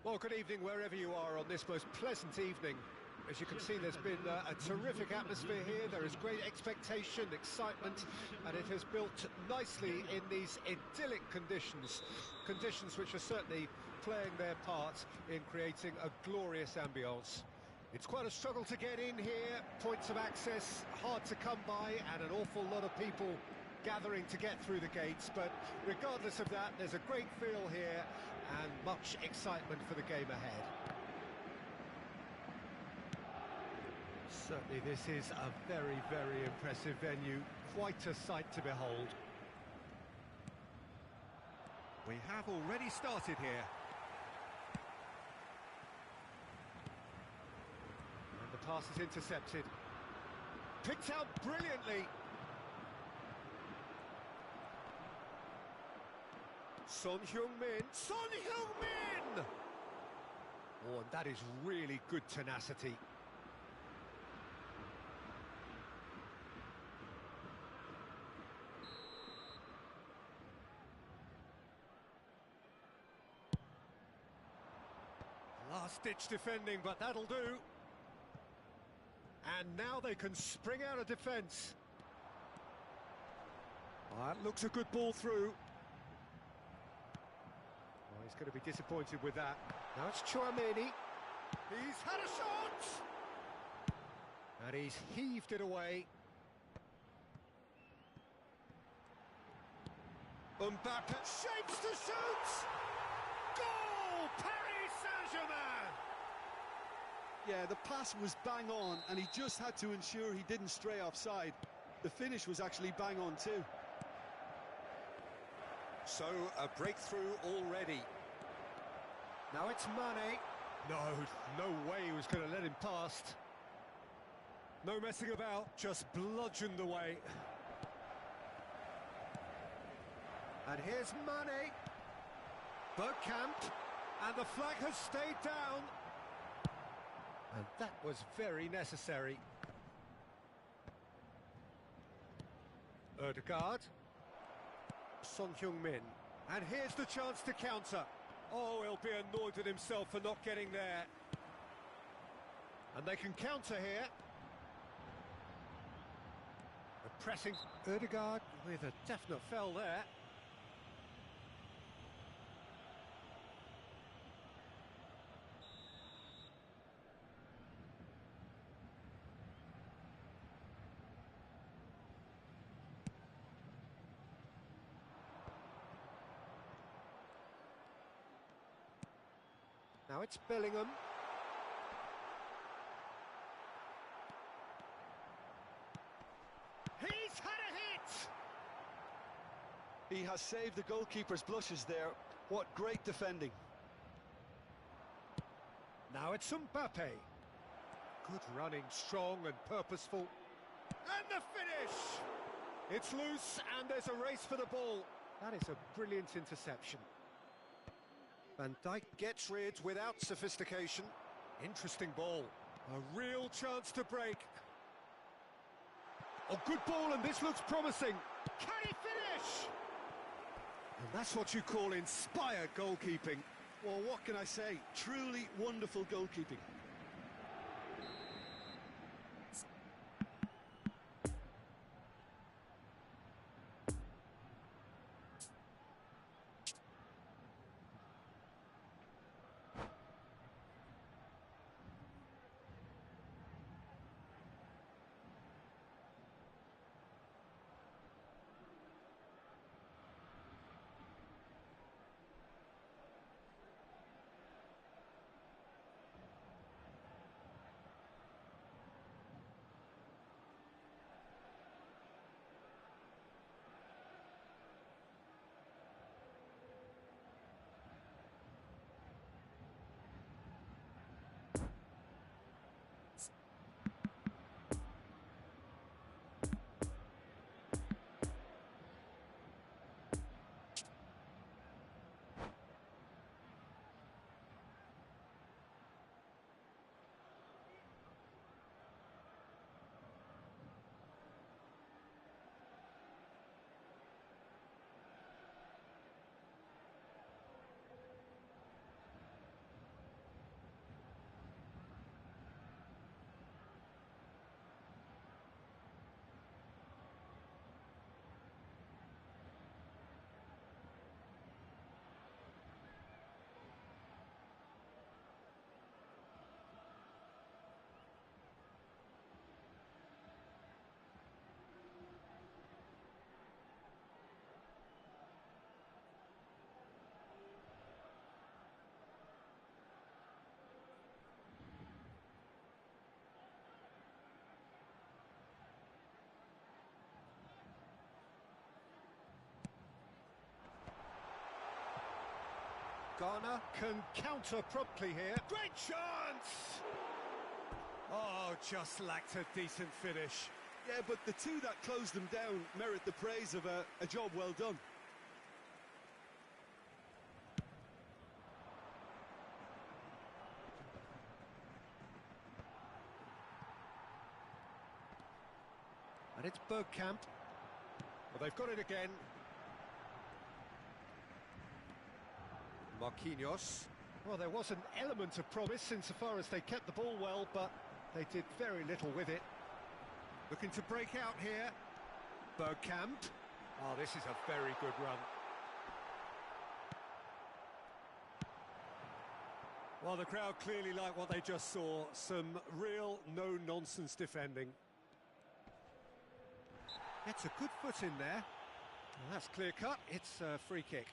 Well, good evening wherever you are on this most pleasant evening. As you can see, there's been a terrific atmosphere here. There is great expectation, excitement, and it has built nicely in these idyllic conditions. Conditions which are certainly playing their part in creating a glorious ambience. It's quite a struggle to get in here, points of access hard to come by, and an awful lot of people gathering to get through the gates, but regardless of that, there's a great feel here and much excitement for the game ahead. Certainly this is a very, very impressive venue, quite a sight to behold. We have already started here. And the pass is intercepted. Picked out brilliantly. Son Heung-min, Son Heung-min! Oh, and that is really good tenacity. Last-ditch defending, but that'll do. And now they can spring out of defence. That looks a good ball through. He's going to be disappointed with that. Now it's Tchouaméni. He's had a shot! And he's heaved it away. Mbappé shapes to shoot! Goal! Paris Saint-Germain! Yeah, the pass was bang on, and he just had to ensure he didn't stray offside. The finish was actually bang on too. So, a breakthrough already. Now it's Mane. No way he was going to let him past. No messing about, just bludgeoned away. And here's Mane. Bergkamp. And the flag has stayed down. And that was very necessary. Ødegaard. Son Heung-min. And here's the chance to counter. Oh, he'll be annoyed with himself for not getting there. And they can counter here. The pressing. Ødegaard with a definite foul there. Now it's Bellingham. He's had a hit! He has saved the goalkeeper's blushes there. What great defending. Now it's Mbappe. Good running, strong and purposeful. And the finish! It's loose and there's a race for the ball. That is a brilliant interception. Van Dijk gets rid without sophistication. Interesting ball. A real chance to break. Oh, good ball, and this looks promising. Can he finish? And that's what you call inspired goalkeeping. Well, what can I say? Truly wonderful goalkeeping. Ghana can counter promptly here. Great chance! Oh, just lacked a decent finish. Yeah, but the two that closed them down merit the praise of a job well done. And it's Bergkamp. Well, they've got it again. Marquinhos. Well, there was an element of promise insofar as they kept the ball well, but they did very little with it. Looking to break out here. Bergkamp. Oh, this is a very good run. Well, the crowd clearly like what they just saw. Some real no-nonsense defending. Gets a good foot in there. Well, that's clear-cut. It's a free kick.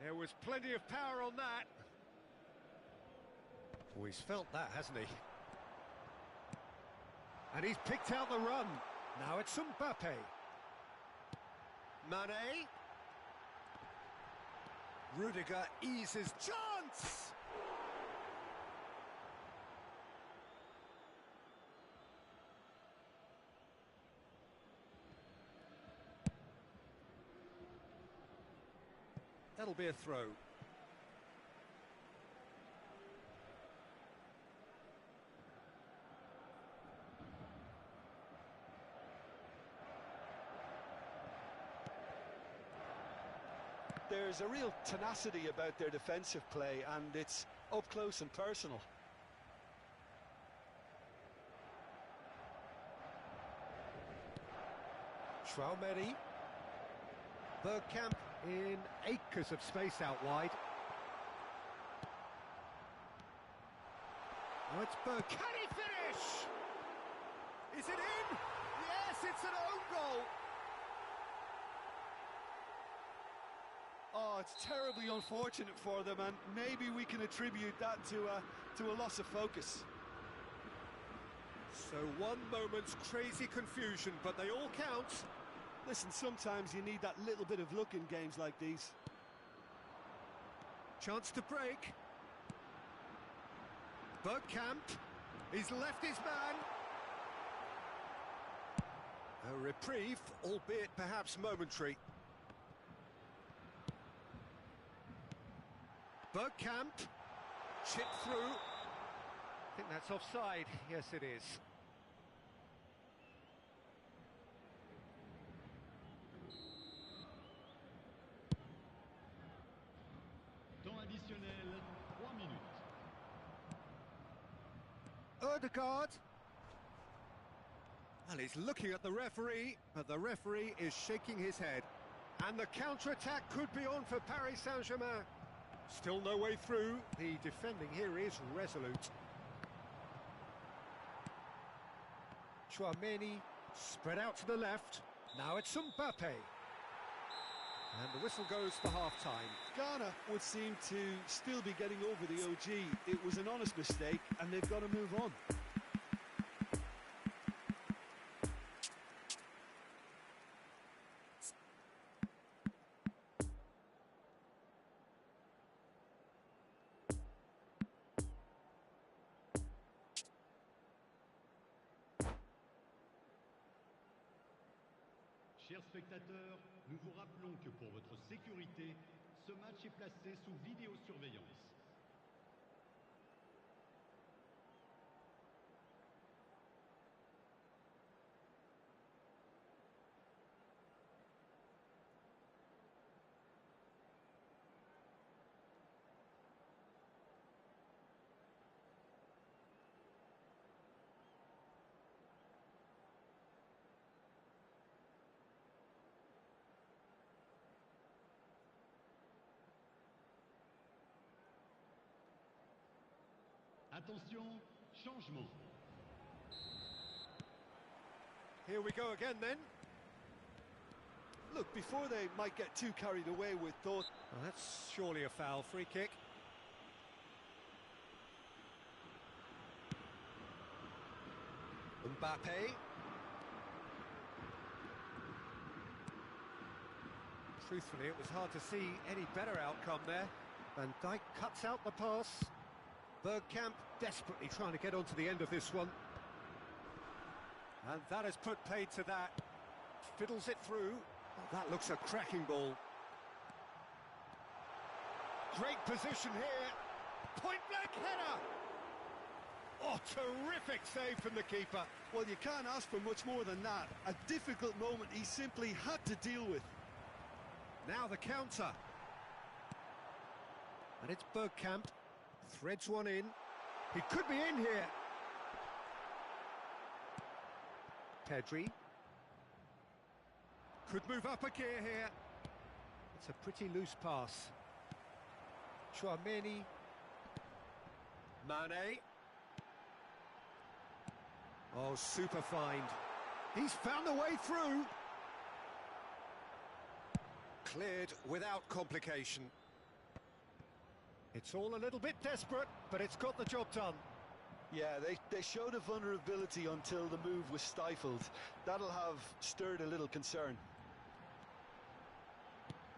There was plenty of power on that. Oh, he's felt that, hasn't he? And he's picked out the run. Now it's Mbappe. Mane. Rudiger eases chance! That'll be a throw. There's a real tenacity about their defensive play, and it's up close and personal. Traumeri. Bergkamp in acres of space out wide. Now it's Berg. Can he finish? Is it in? Yes, it's an own goal. Oh, it's terribly unfortunate for them, and maybe we can attribute that to a loss of focus. So one moment's crazy confusion, but they all count. Listen, sometimes you need that little bit of luck in games like these. Chance to break. Bergkamp, he's left his man. A reprieve, albeit perhaps momentary. Bergkamp, chipped through. I think that's offside. Yes, it is. Temps additionnel, 3 minutes. Ødegaard. Well, he's looking at the referee, but the referee is shaking his head. And the counter-attack could be on for Paris Saint-Germain. Still no way through. The defending here is resolute. Tchouaméni spread out to the left. Now it's Mbappe. And the whistle goes for half-time. Ghana would seem to still be getting over the OG. It was an honest mistake, and they've got to move on. Chers spectateurs, nous vous rappelons que pour votre sécurité, ce match est placé sous vidéosurveillance. Attention, changement. Here we go again then. Look, before they might get too carried away with thought... Well, that's surely a foul. Free kick. Mbappe. Truthfully, it was hard to see any better outcome there. Van Dijk cuts out the pass. Bergkamp desperately trying to get onto the end of this one. And that has put paid to that. Fiddles it through. Oh, that looks a cracking ball. Great position here. Point-blank header. Oh, terrific save from the keeper. Well, you can't ask for much more than that. A difficult moment he simply had to deal with. Now the counter. And it's Bergkamp. Threads one in. He could be in here. Pedri. Could move up a gear here. It's a pretty loose pass. Tchouaméni. Mane. Oh, super find. He's found a way through. Cleared without complication. It's all a little bit desperate, but it's got the job done. Yeah, they showed a vulnerability until the move was stifled. That'll have stirred a little concern.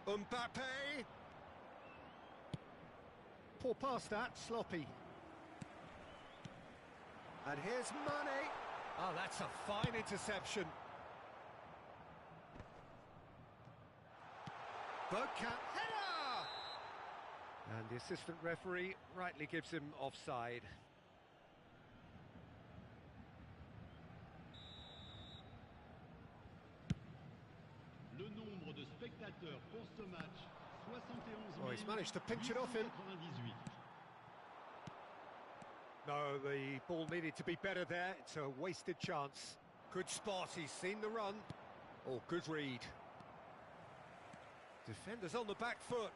Mbappe. Poor pass that, sloppy. And here's Mane. Oh, that's a fine interception. Bergkamp, header! And the assistant referee rightly gives him offside. Le nombre de spectateurs pour ce match, 71 Oh, he's managed to pinch it off him. 898. No, the ball needed to be better there. It's a wasted chance. Good spot, he's seen the run. Oh, good read. Defenders on the back foot.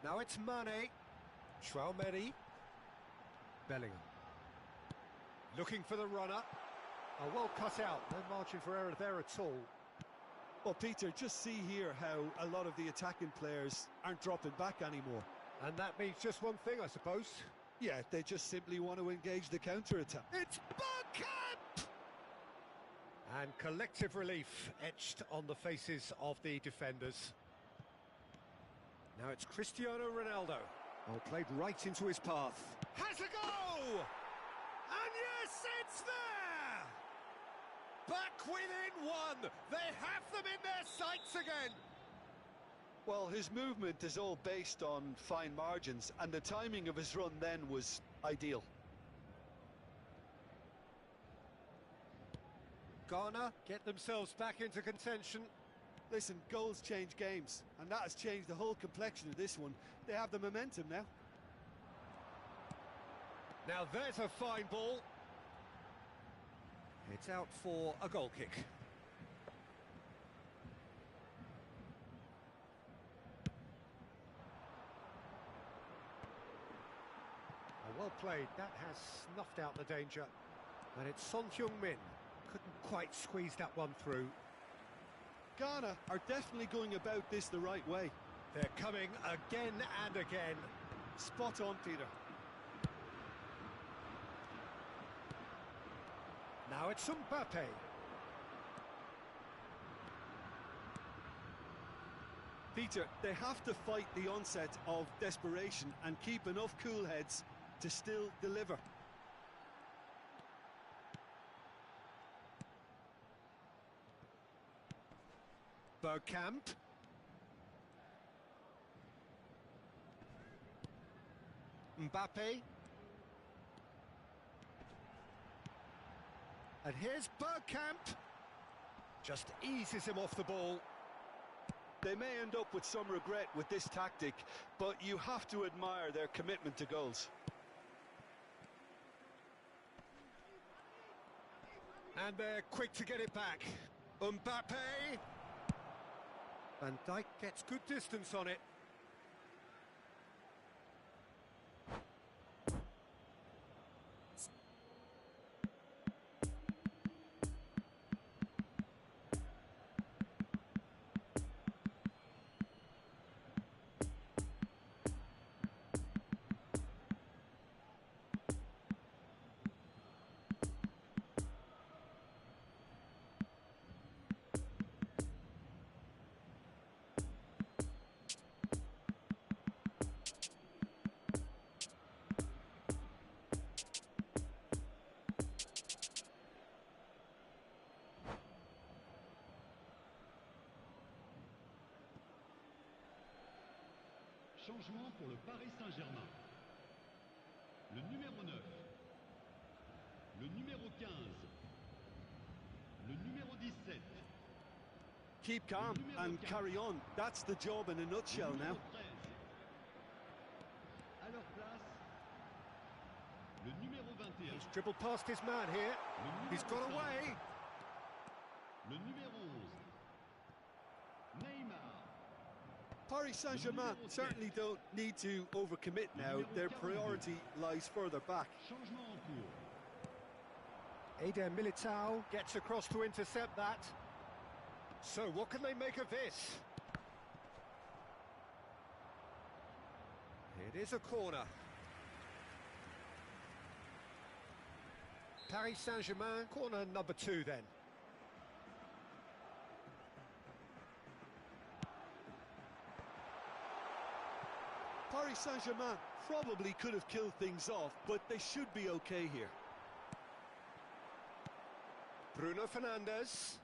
Now it's Mane. Tchouaméni. Bellingham. Looking for the runner. Oh, well cut out. No margin for error there at all. Well, Peter, just see here how a lot of the attacking players aren't dropping back anymore. And that means just one thing, I suppose. Yeah, they just simply want to engage the counter-attack. It's Bergkamp! And collective relief etched on the faces of the defenders. Now it's Cristiano Ronaldo. Oh, played right into his path. Has a go! And yes, it's there! Back within one! They have them in their sights again! Well, his movement is all based on fine margins, and the timing of his run then was ideal. Ghana get themselves back into contention. Listen, goals change games, and that has changed the whole complexion of this one. They have the momentum now. Now there's a fine ball. It's out for a goal kick. Well played, that has snuffed out the danger. And it's Son Heung-min. Couldn't quite squeeze that one through. Ghana are definitely going about this the right way. They're coming again and again. Spot on, Peter. Now it's Mbappe. Peter, they have to fight the onset of desperation and keep enough cool heads to still deliver. Bergkamp. Mbappe. And here's Bergkamp. Just eases him off the ball. They may end up with some regret with this tactic, but you have to admire their commitment to goals. And they're quick to get it back. Mbappe. Van Dijk gets good distance on it. Changement pour le Paris Saint-Germain. Le numéro 9. Le numéro 15. Le numéro 17. Keep calm and carry on. That's the job in a nutshell now. À leur place, le numéro 21. He's dribbled past his man here. He's got away. Le numéro 11. Neymar. Paris Saint-Germain certainly don't need to overcommit now. Their priority lies further back. Changement en cours. Eder Militao gets across to intercept that. So what can they make of this? It is a corner. Paris Saint-Germain, corner number 2 then. Paris Saint-Germain probably could have killed things off, but they should be okay here. Bruno Fernandes.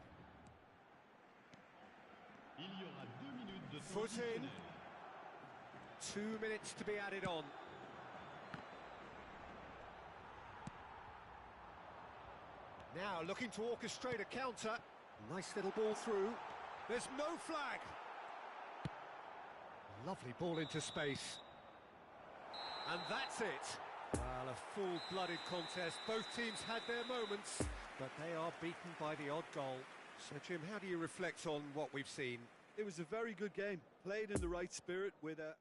Il y aura 2 minutes de temps Foot in. additionnel. 2 minutes to be added on. Now looking to orchestrate a counter. Nice little ball through. There's no flag. Lovely ball into space. And that's it. Well, a full-blooded contest. Both teams had their moments, but they are beaten by the odd goal. So, Jim, how do you reflect on what we've seen? It was a very good game, played in the right spirit with a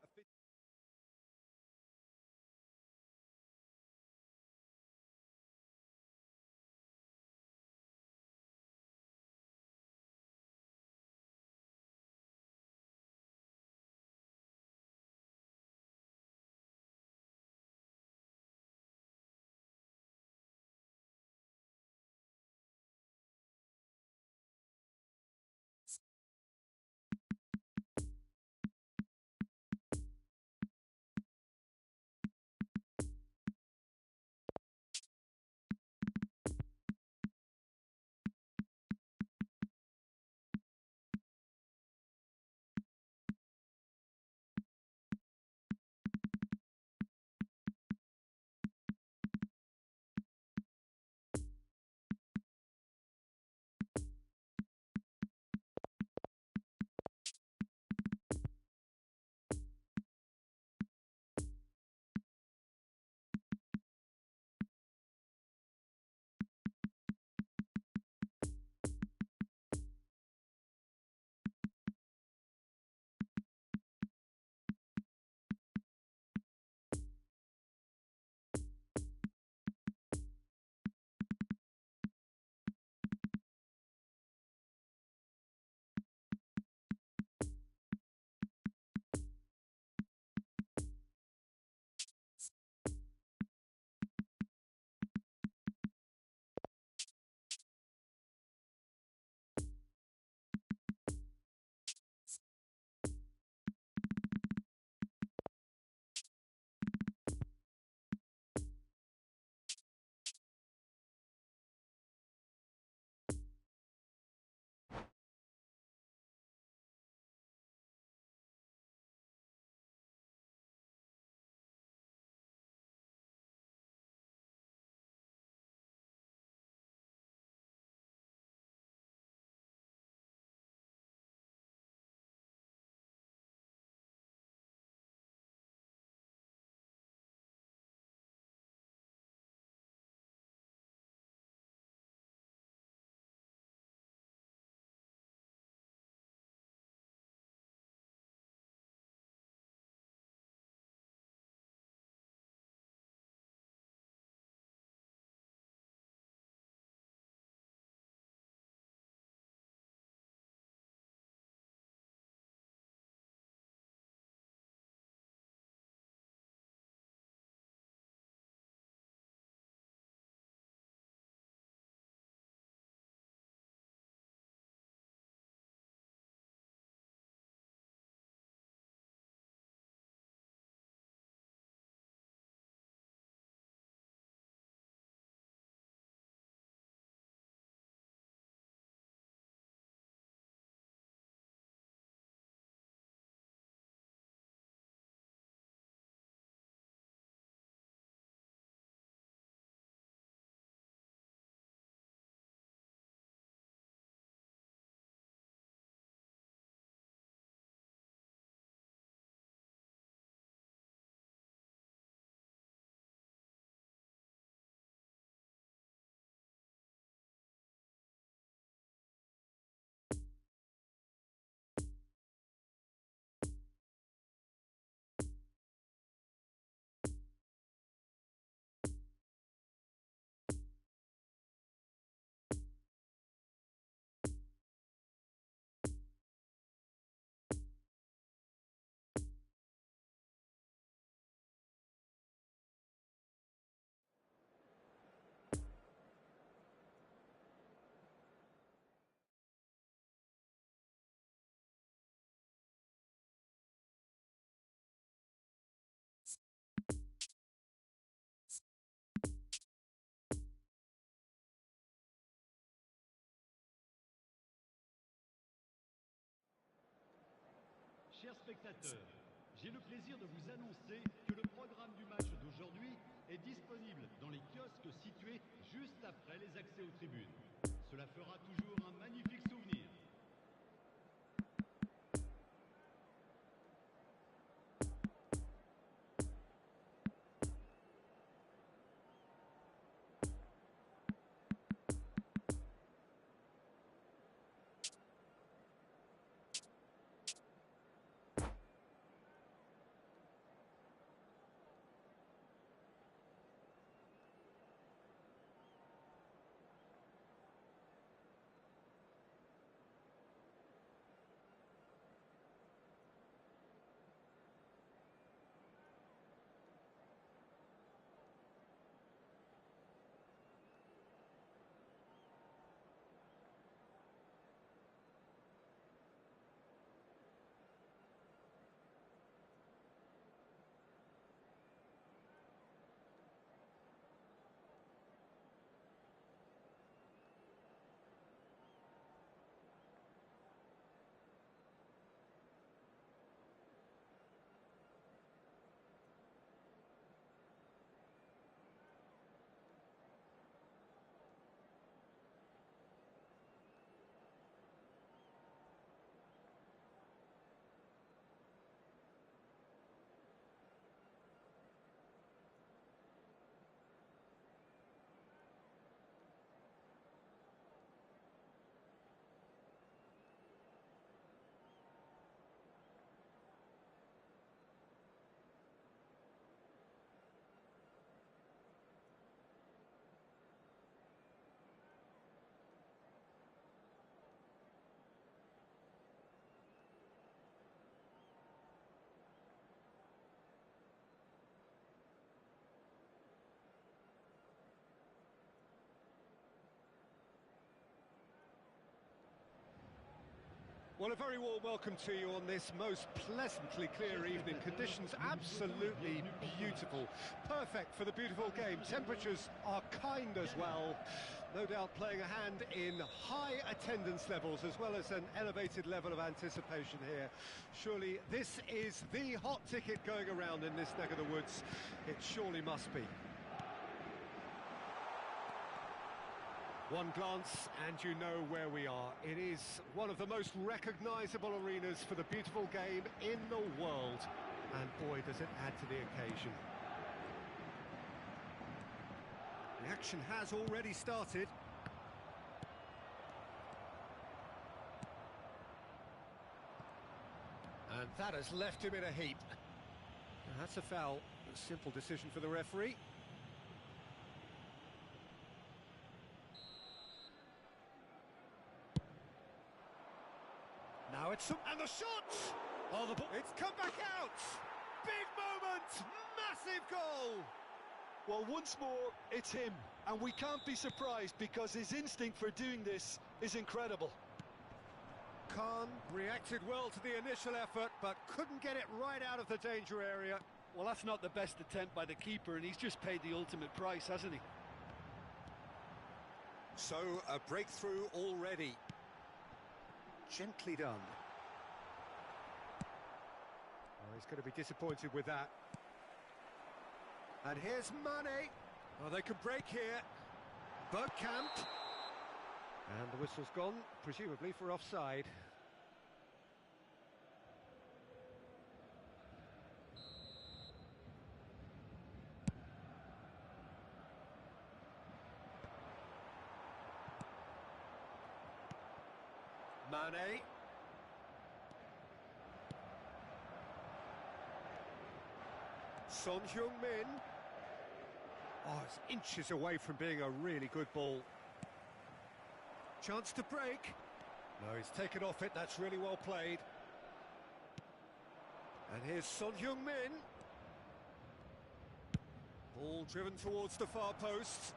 Chers spectateurs, j'ai le plaisir de vous annoncer que le programme du match d'aujourd'hui est disponible dans les kiosques situés juste après les accès aux tribunes. Cela fera toujours un magnifique souvenir. Well, a very warm welcome to you on this most pleasantly clear evening. Conditions absolutely beautiful. Perfect for the beautiful game. Temperatures are kind as well. No doubt playing a hand in high attendance levels as well as an elevated level of anticipation here. Surely this is the hot ticket going around in this neck of the woods. It surely must be. One glance and you know where we are. It is one of the most recognisable arenas for the beautiful game in the world. And boy, does it add to the occasion. The action has already started. And that has left him in a heap. And that's a foul. A simple decision for the referee. Now it's and the shot! Oh, the ball, it's come back out! Big moment! Massive goal! Well, once more, it's him, and we can't be surprised because his instinct for doing this is incredible. Khan reacted well to the initial effort, but couldn't get it right out of the danger area. Well, that's not the best attempt by the keeper, and he's just paid the ultimate price, hasn't he? So, a breakthrough already. Gently done. Oh, he's going to be disappointed with that. And here's Mane. Oh, they can break here. Bergkamp. And the whistle's gone, presumably for offside. Mane. Son Heung-min. Oh, it's inches away from being a really good ball. Chance to break. No, he's taken off it. That's really well played. And here's Son Heung-min. Ball driven towards the far post.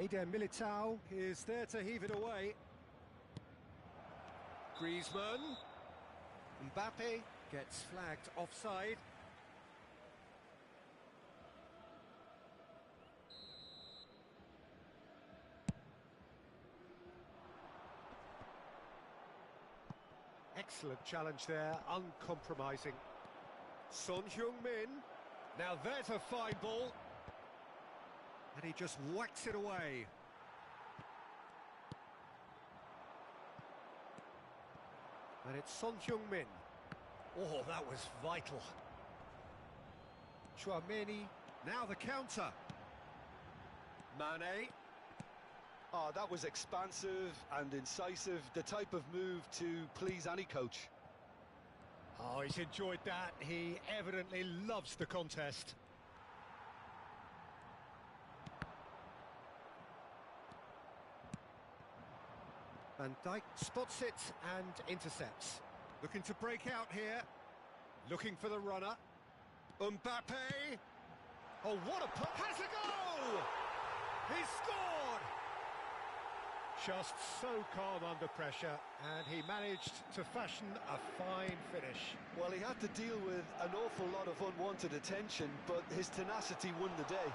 Eder Militao is there to heave it away. Griezmann. Mbappe gets flagged offside. Excellent challenge there, uncompromising. Son Heung-min. Now there's a fine ball. And he just whacks it away. And it's Son Heung-min. Oh, that was vital. Chouameni. Now the counter. Mane. Oh, that was expansive and incisive, the type of move to please any coach. Oh, he's enjoyed that. He evidently loves the contest. Van Dijk spots it and intercepts. Looking to break out here. Looking for the runner. Mbappe. Oh, what a put! Has a goal! He scored! Just so calm under pressure, and he managed to fashion a fine finish. Well, he had to deal with an awful lot of unwanted attention, but his tenacity won the day.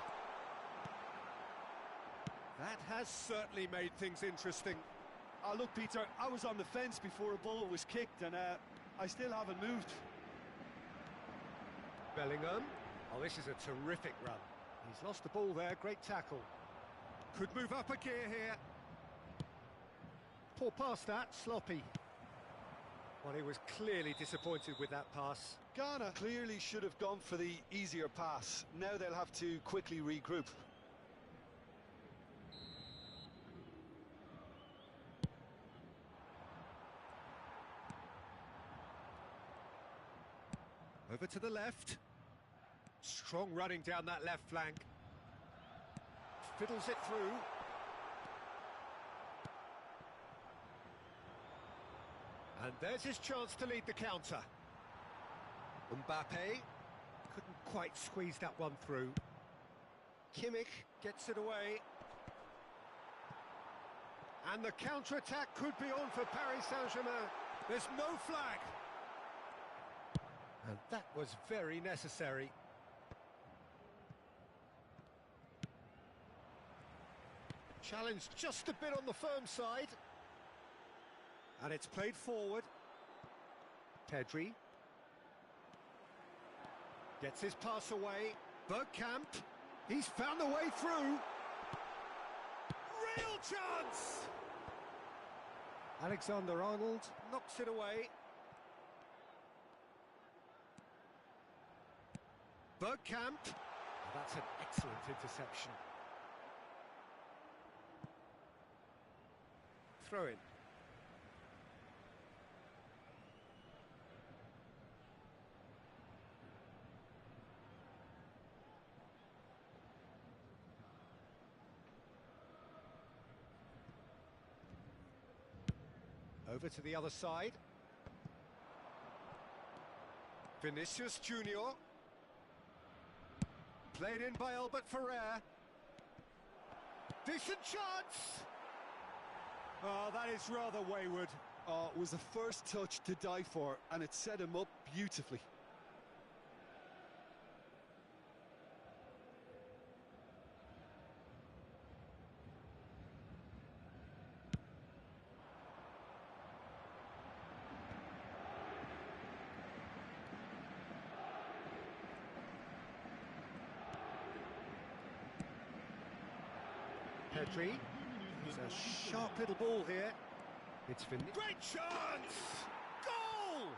That has certainly made things interesting. Oh, look, Peter, I was on the fence before a ball was kicked, and I still haven't moved. Bellingham. Oh, this is a terrific run. He's lost the ball there, great tackle. Could move up a gear here. Poor pass that, sloppy. Well, he was clearly disappointed with that pass. Ghana clearly should have gone for the easier pass. Now they'll have to quickly regroup. Over to the left. Strong running down that left flank. Fiddles it through. And there's his chance to lead the counter. Mbappe couldn't quite squeeze that one through. Kimmich gets it away. And the counter-attack could be on for Paris Saint-Germain. There's no flag. And that was very necessary. Challenge just a bit on the firm side. And it's played forward. Pedri. Gets his pass away. Bergkamp. He's found the way through. Real chance! Alexander-Arnold knocks it away. Bergkamp. Oh, that's an excellent interception. Throw in. Over to the other side. Vinicius Junior. Played in by Albert Ferrer. Decent chance! Oh, that is rather wayward. Oh, it was the first touch to die for, and it set him up beautifully. Pedri. It's a sharp little ball here. It's Vinicius. Great chance! Goal!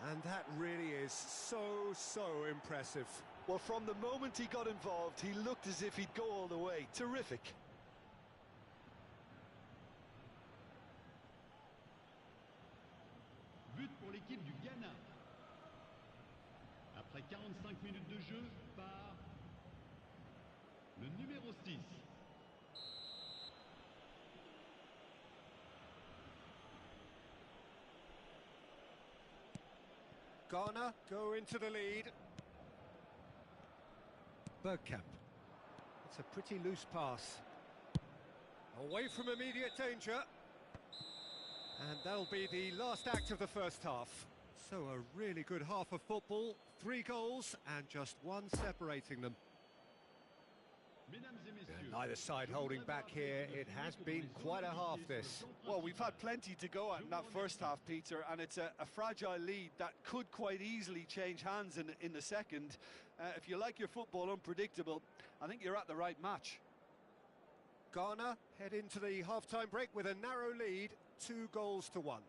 And that really is so impressive. Well, from the moment he got involved, he looked as if he'd go all the way. Terrific. But pour l'équipe du Ghana. Après 45 minutes de jeu par le numéro 6. Ghana go into the lead. Bergkamp. It's a pretty loose pass. Away from immediate danger. And that'll be the last act of the first half. So a really good half of football. 3 goals and just 1 separating them. And neither side holding back here. It has been quite a half, this. Well, we've had plenty to go at in that first half, Peter, and it's a fragile lead that could quite easily change hands in the second. If you like your football unpredictable, I think you're at the right match. Ghana head into the half-time break with a narrow lead, 2 goals to 1.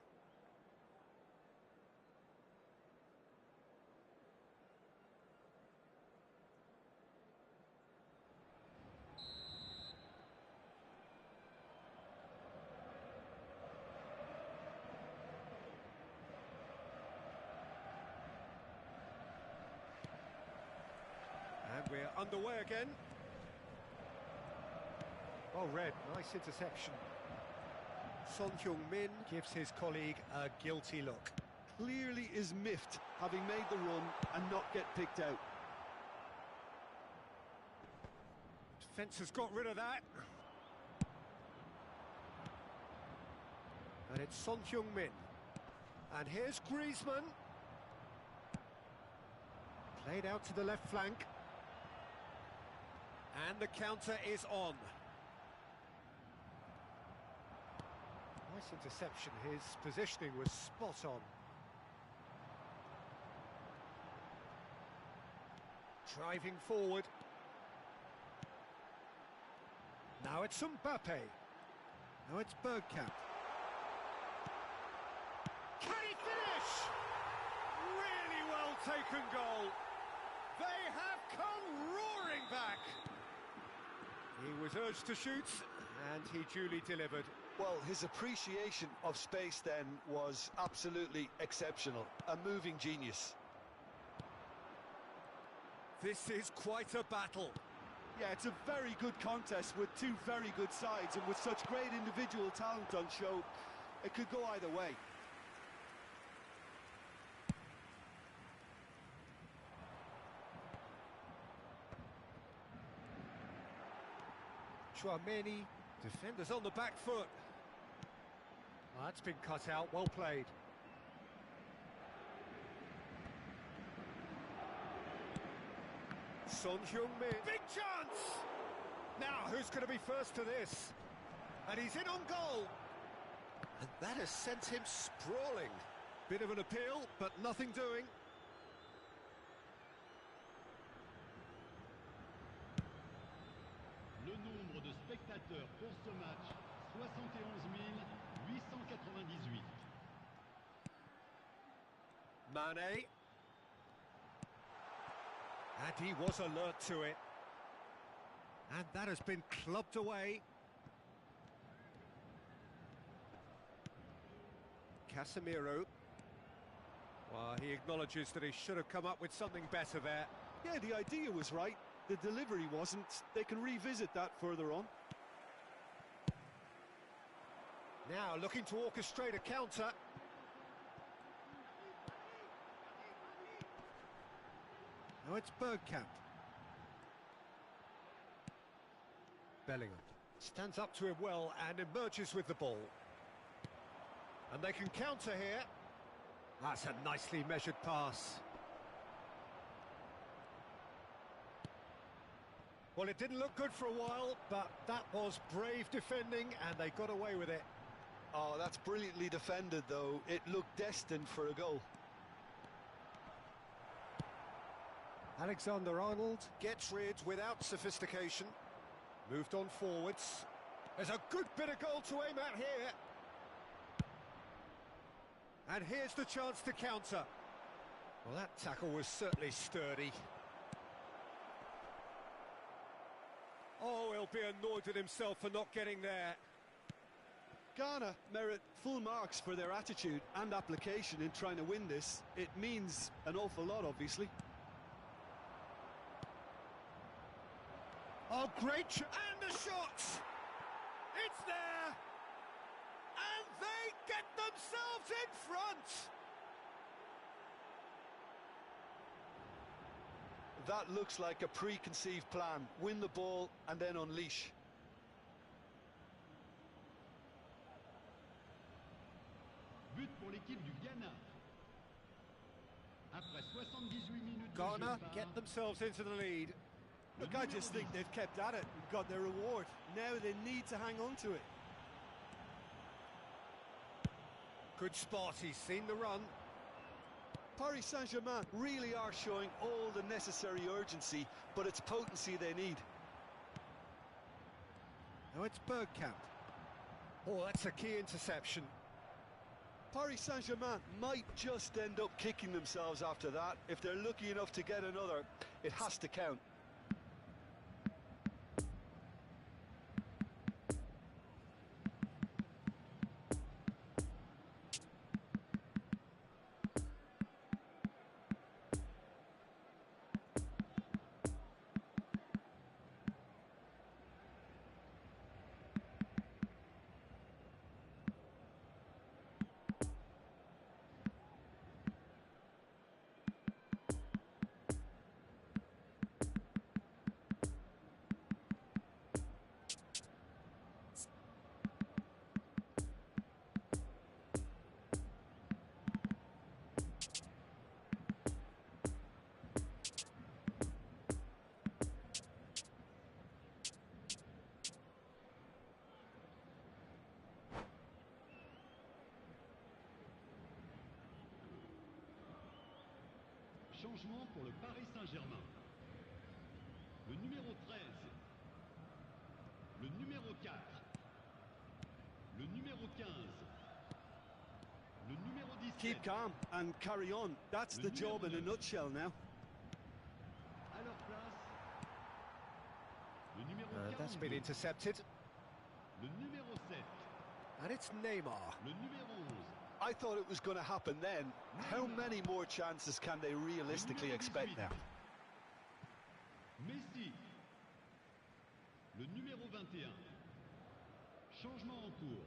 And we're underway again. Well read, nice interception. Son Heung-min gives his colleague a guilty look. Clearly is miffed, having made the run and not get picked out. Defence has got rid of that. And it's Son Heung-min. And here's Griezmann. Played out to the left flank. And the counter is on. Nice interception. His positioning was spot on. Driving forward. Now it's Mbappe. Now it's Bergkamp. Can he finish? Really well taken goal. They have come roaring back. He was urged to shoot, and he duly delivered. Well, his appreciation of space then was absolutely exceptional. A moving genius. This is quite a battle. Yeah, it's a very good contest with 2 very good sides, and with such great individual talent on show, it could go either way. Chouameni, defenders on the back foot. Well, that's been cut out, well played. Son Heung-min, big chance! Now, who's going to be first to this? And he's in on goal! And that has sent him sprawling. Bit of an appeal, but nothing doing. Le nombre de spectateurs pour ce match, 71 898. Mane. And he was alert to it. And that has been clubbed away. Casemiro. Well, he acknowledges that he should have come up with something better there. Yeah, the idea was right. The delivery wasn't. They can revisit that further on. Now looking to orchestrate a counter. Now it's Bergkamp. Bellingham stands up to him well and emerges with the ball. And they can counter here. That's a nicely measured pass. Well, it didn't look good for a while, but that was brave defending and they got away with it. Oh, that's brilliantly defended, though. It looked destined for a goal. Alexander-Arnold gets rid without sophistication. Moved on forwards. There's a good bit of goal to aim at here. And here's the chance to counter. Well, that tackle was certainly sturdy. Oh, he'll be annoyed with himself for not getting there. Ghana merit full marks for their attitude and application in trying to win this. It means an awful lot, obviously. Oh, great! And the shot! It's there! And they get themselves in front! That looks like a preconceived plan. Win the ball and then unleash. But pour l'équipe du Ghana. Après 78 minutes de Ghana jeu, get themselves into the lead. Look, I just think they've kept at it and got their reward. Now they need to hang on to it. Good spot, he's seen the run. Paris Saint-Germain Really are showing all the necessary urgency, but it's potency they need. Now it's Bergkamp. Oh, that's a key interception. Paris Saint-Germain Might just end up kicking themselves after that. If they're lucky enough to get another, it has to count. Changement pour le Paris Saint-Germain. Le numéro 13. Le numéro 4. Le numéro 15. Le numéro 17. keep calm and carry on. That's the job in a nutshell now. À leur place. Le numéro That's 42. been intercepted. Le numéro 7. And it's Neymar. Le numéro 11. I thought it was going to happen then. How many more chances can they realistically expect now? Messi. Le numéro 21. Changement en cours.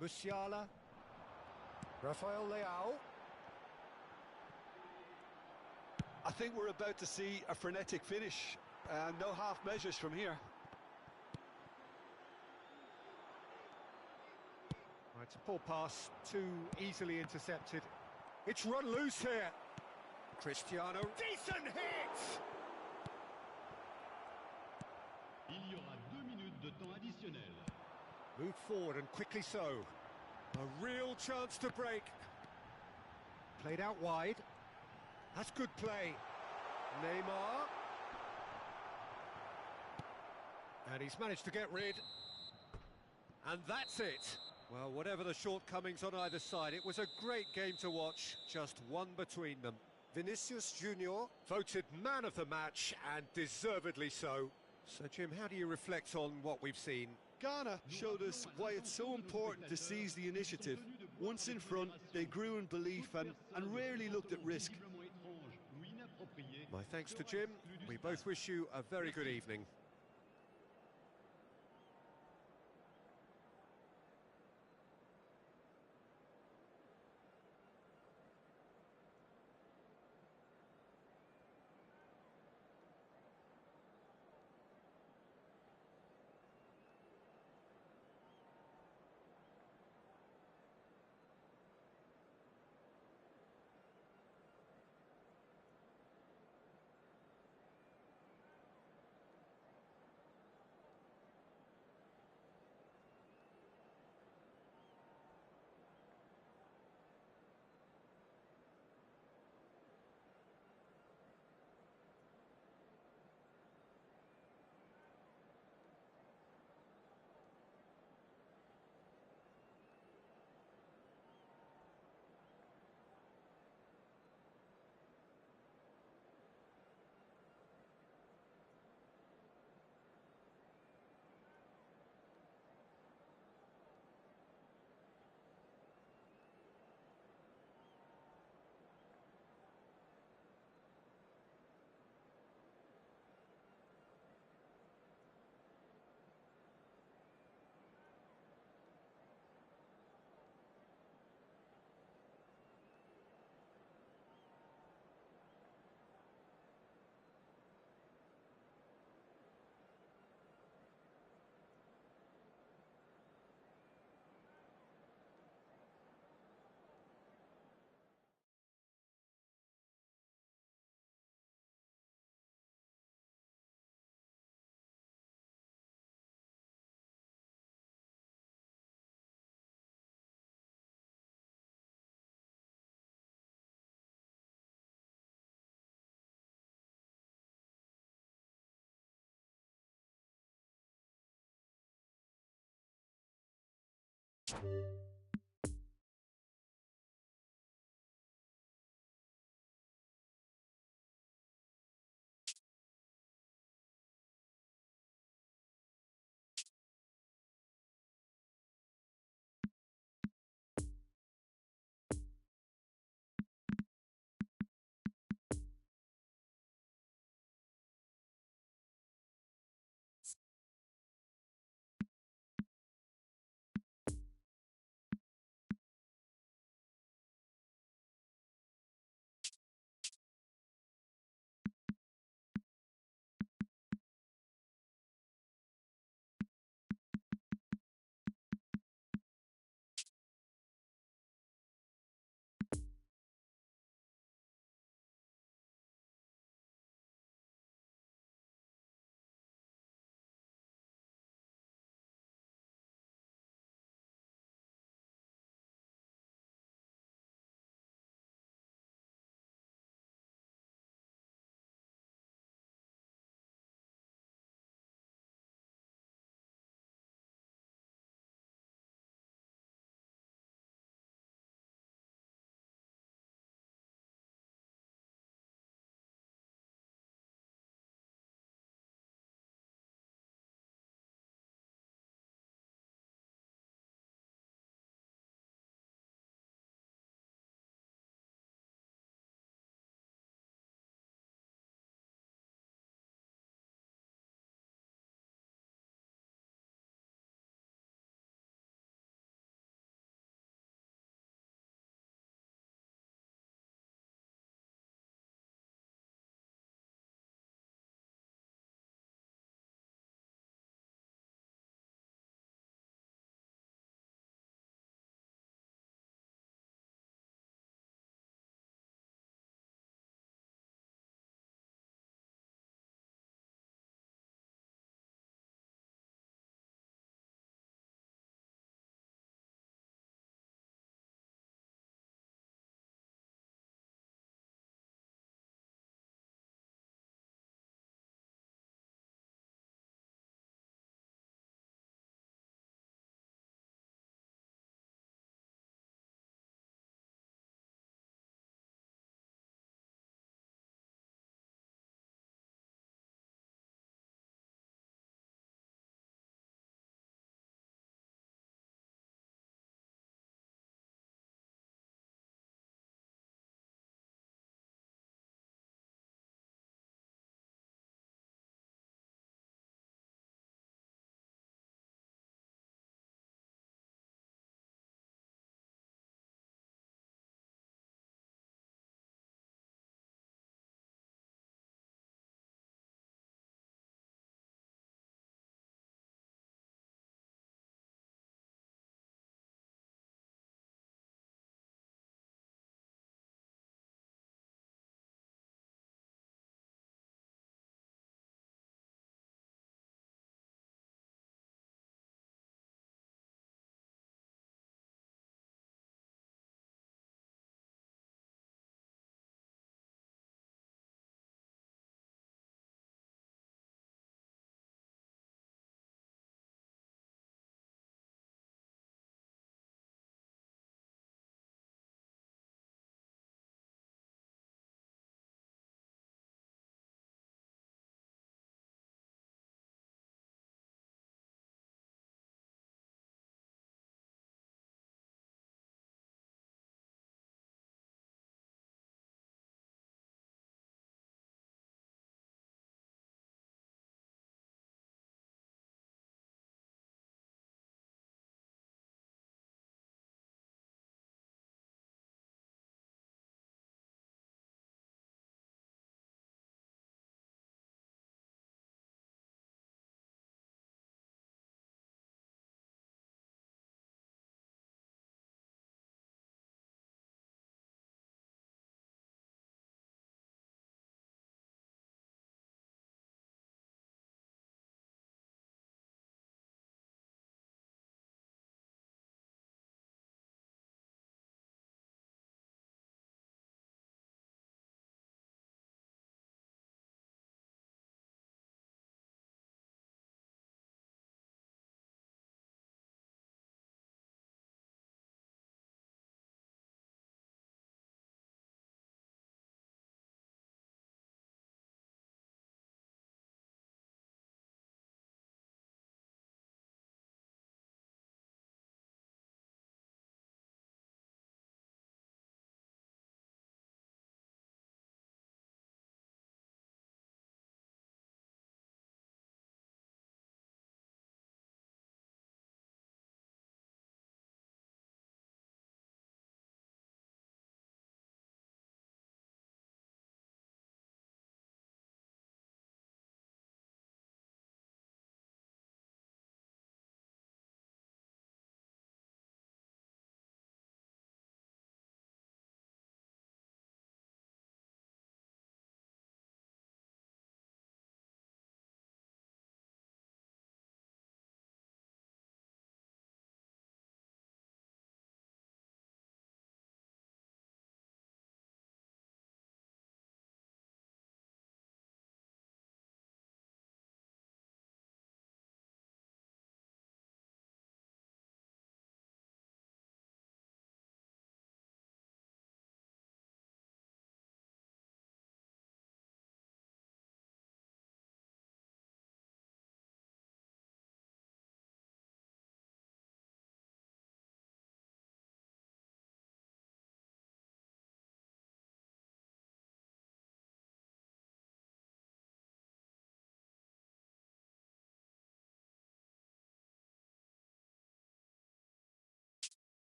Musiala. Rafael Leao. I think we're about to see a frenetic finish. No half measures from here. Right, it's a poor pass, too easily intercepted. It's run loose here. Cristiano, decent hit! Il y aura 2 minutes de temps additionnel. Move forward and quickly so. A real chance to break. Played out wide. That's good play. Neymar. And he's managed to get rid. And that's it. Well, whatever the shortcomings on either side, it was a great game to watch. Just one between them. Vinicius Junior voted man of the match, and deservedly so. So, Jim, how do you reflect on what we've seen? Ghana showed us why it's so important to seize the initiative. Once in front, they grew in belief and rarely looked at risk. My thanks to Jim. We both wish you a very good evening.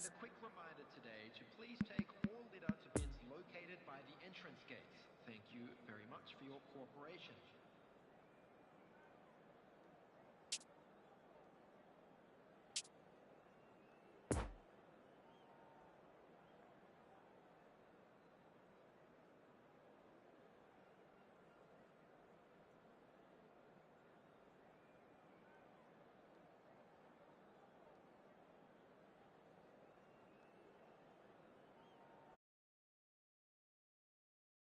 And a quick reminder today to please take all lit-out bins located by the entrance gates. Thank you very much for your cooperation.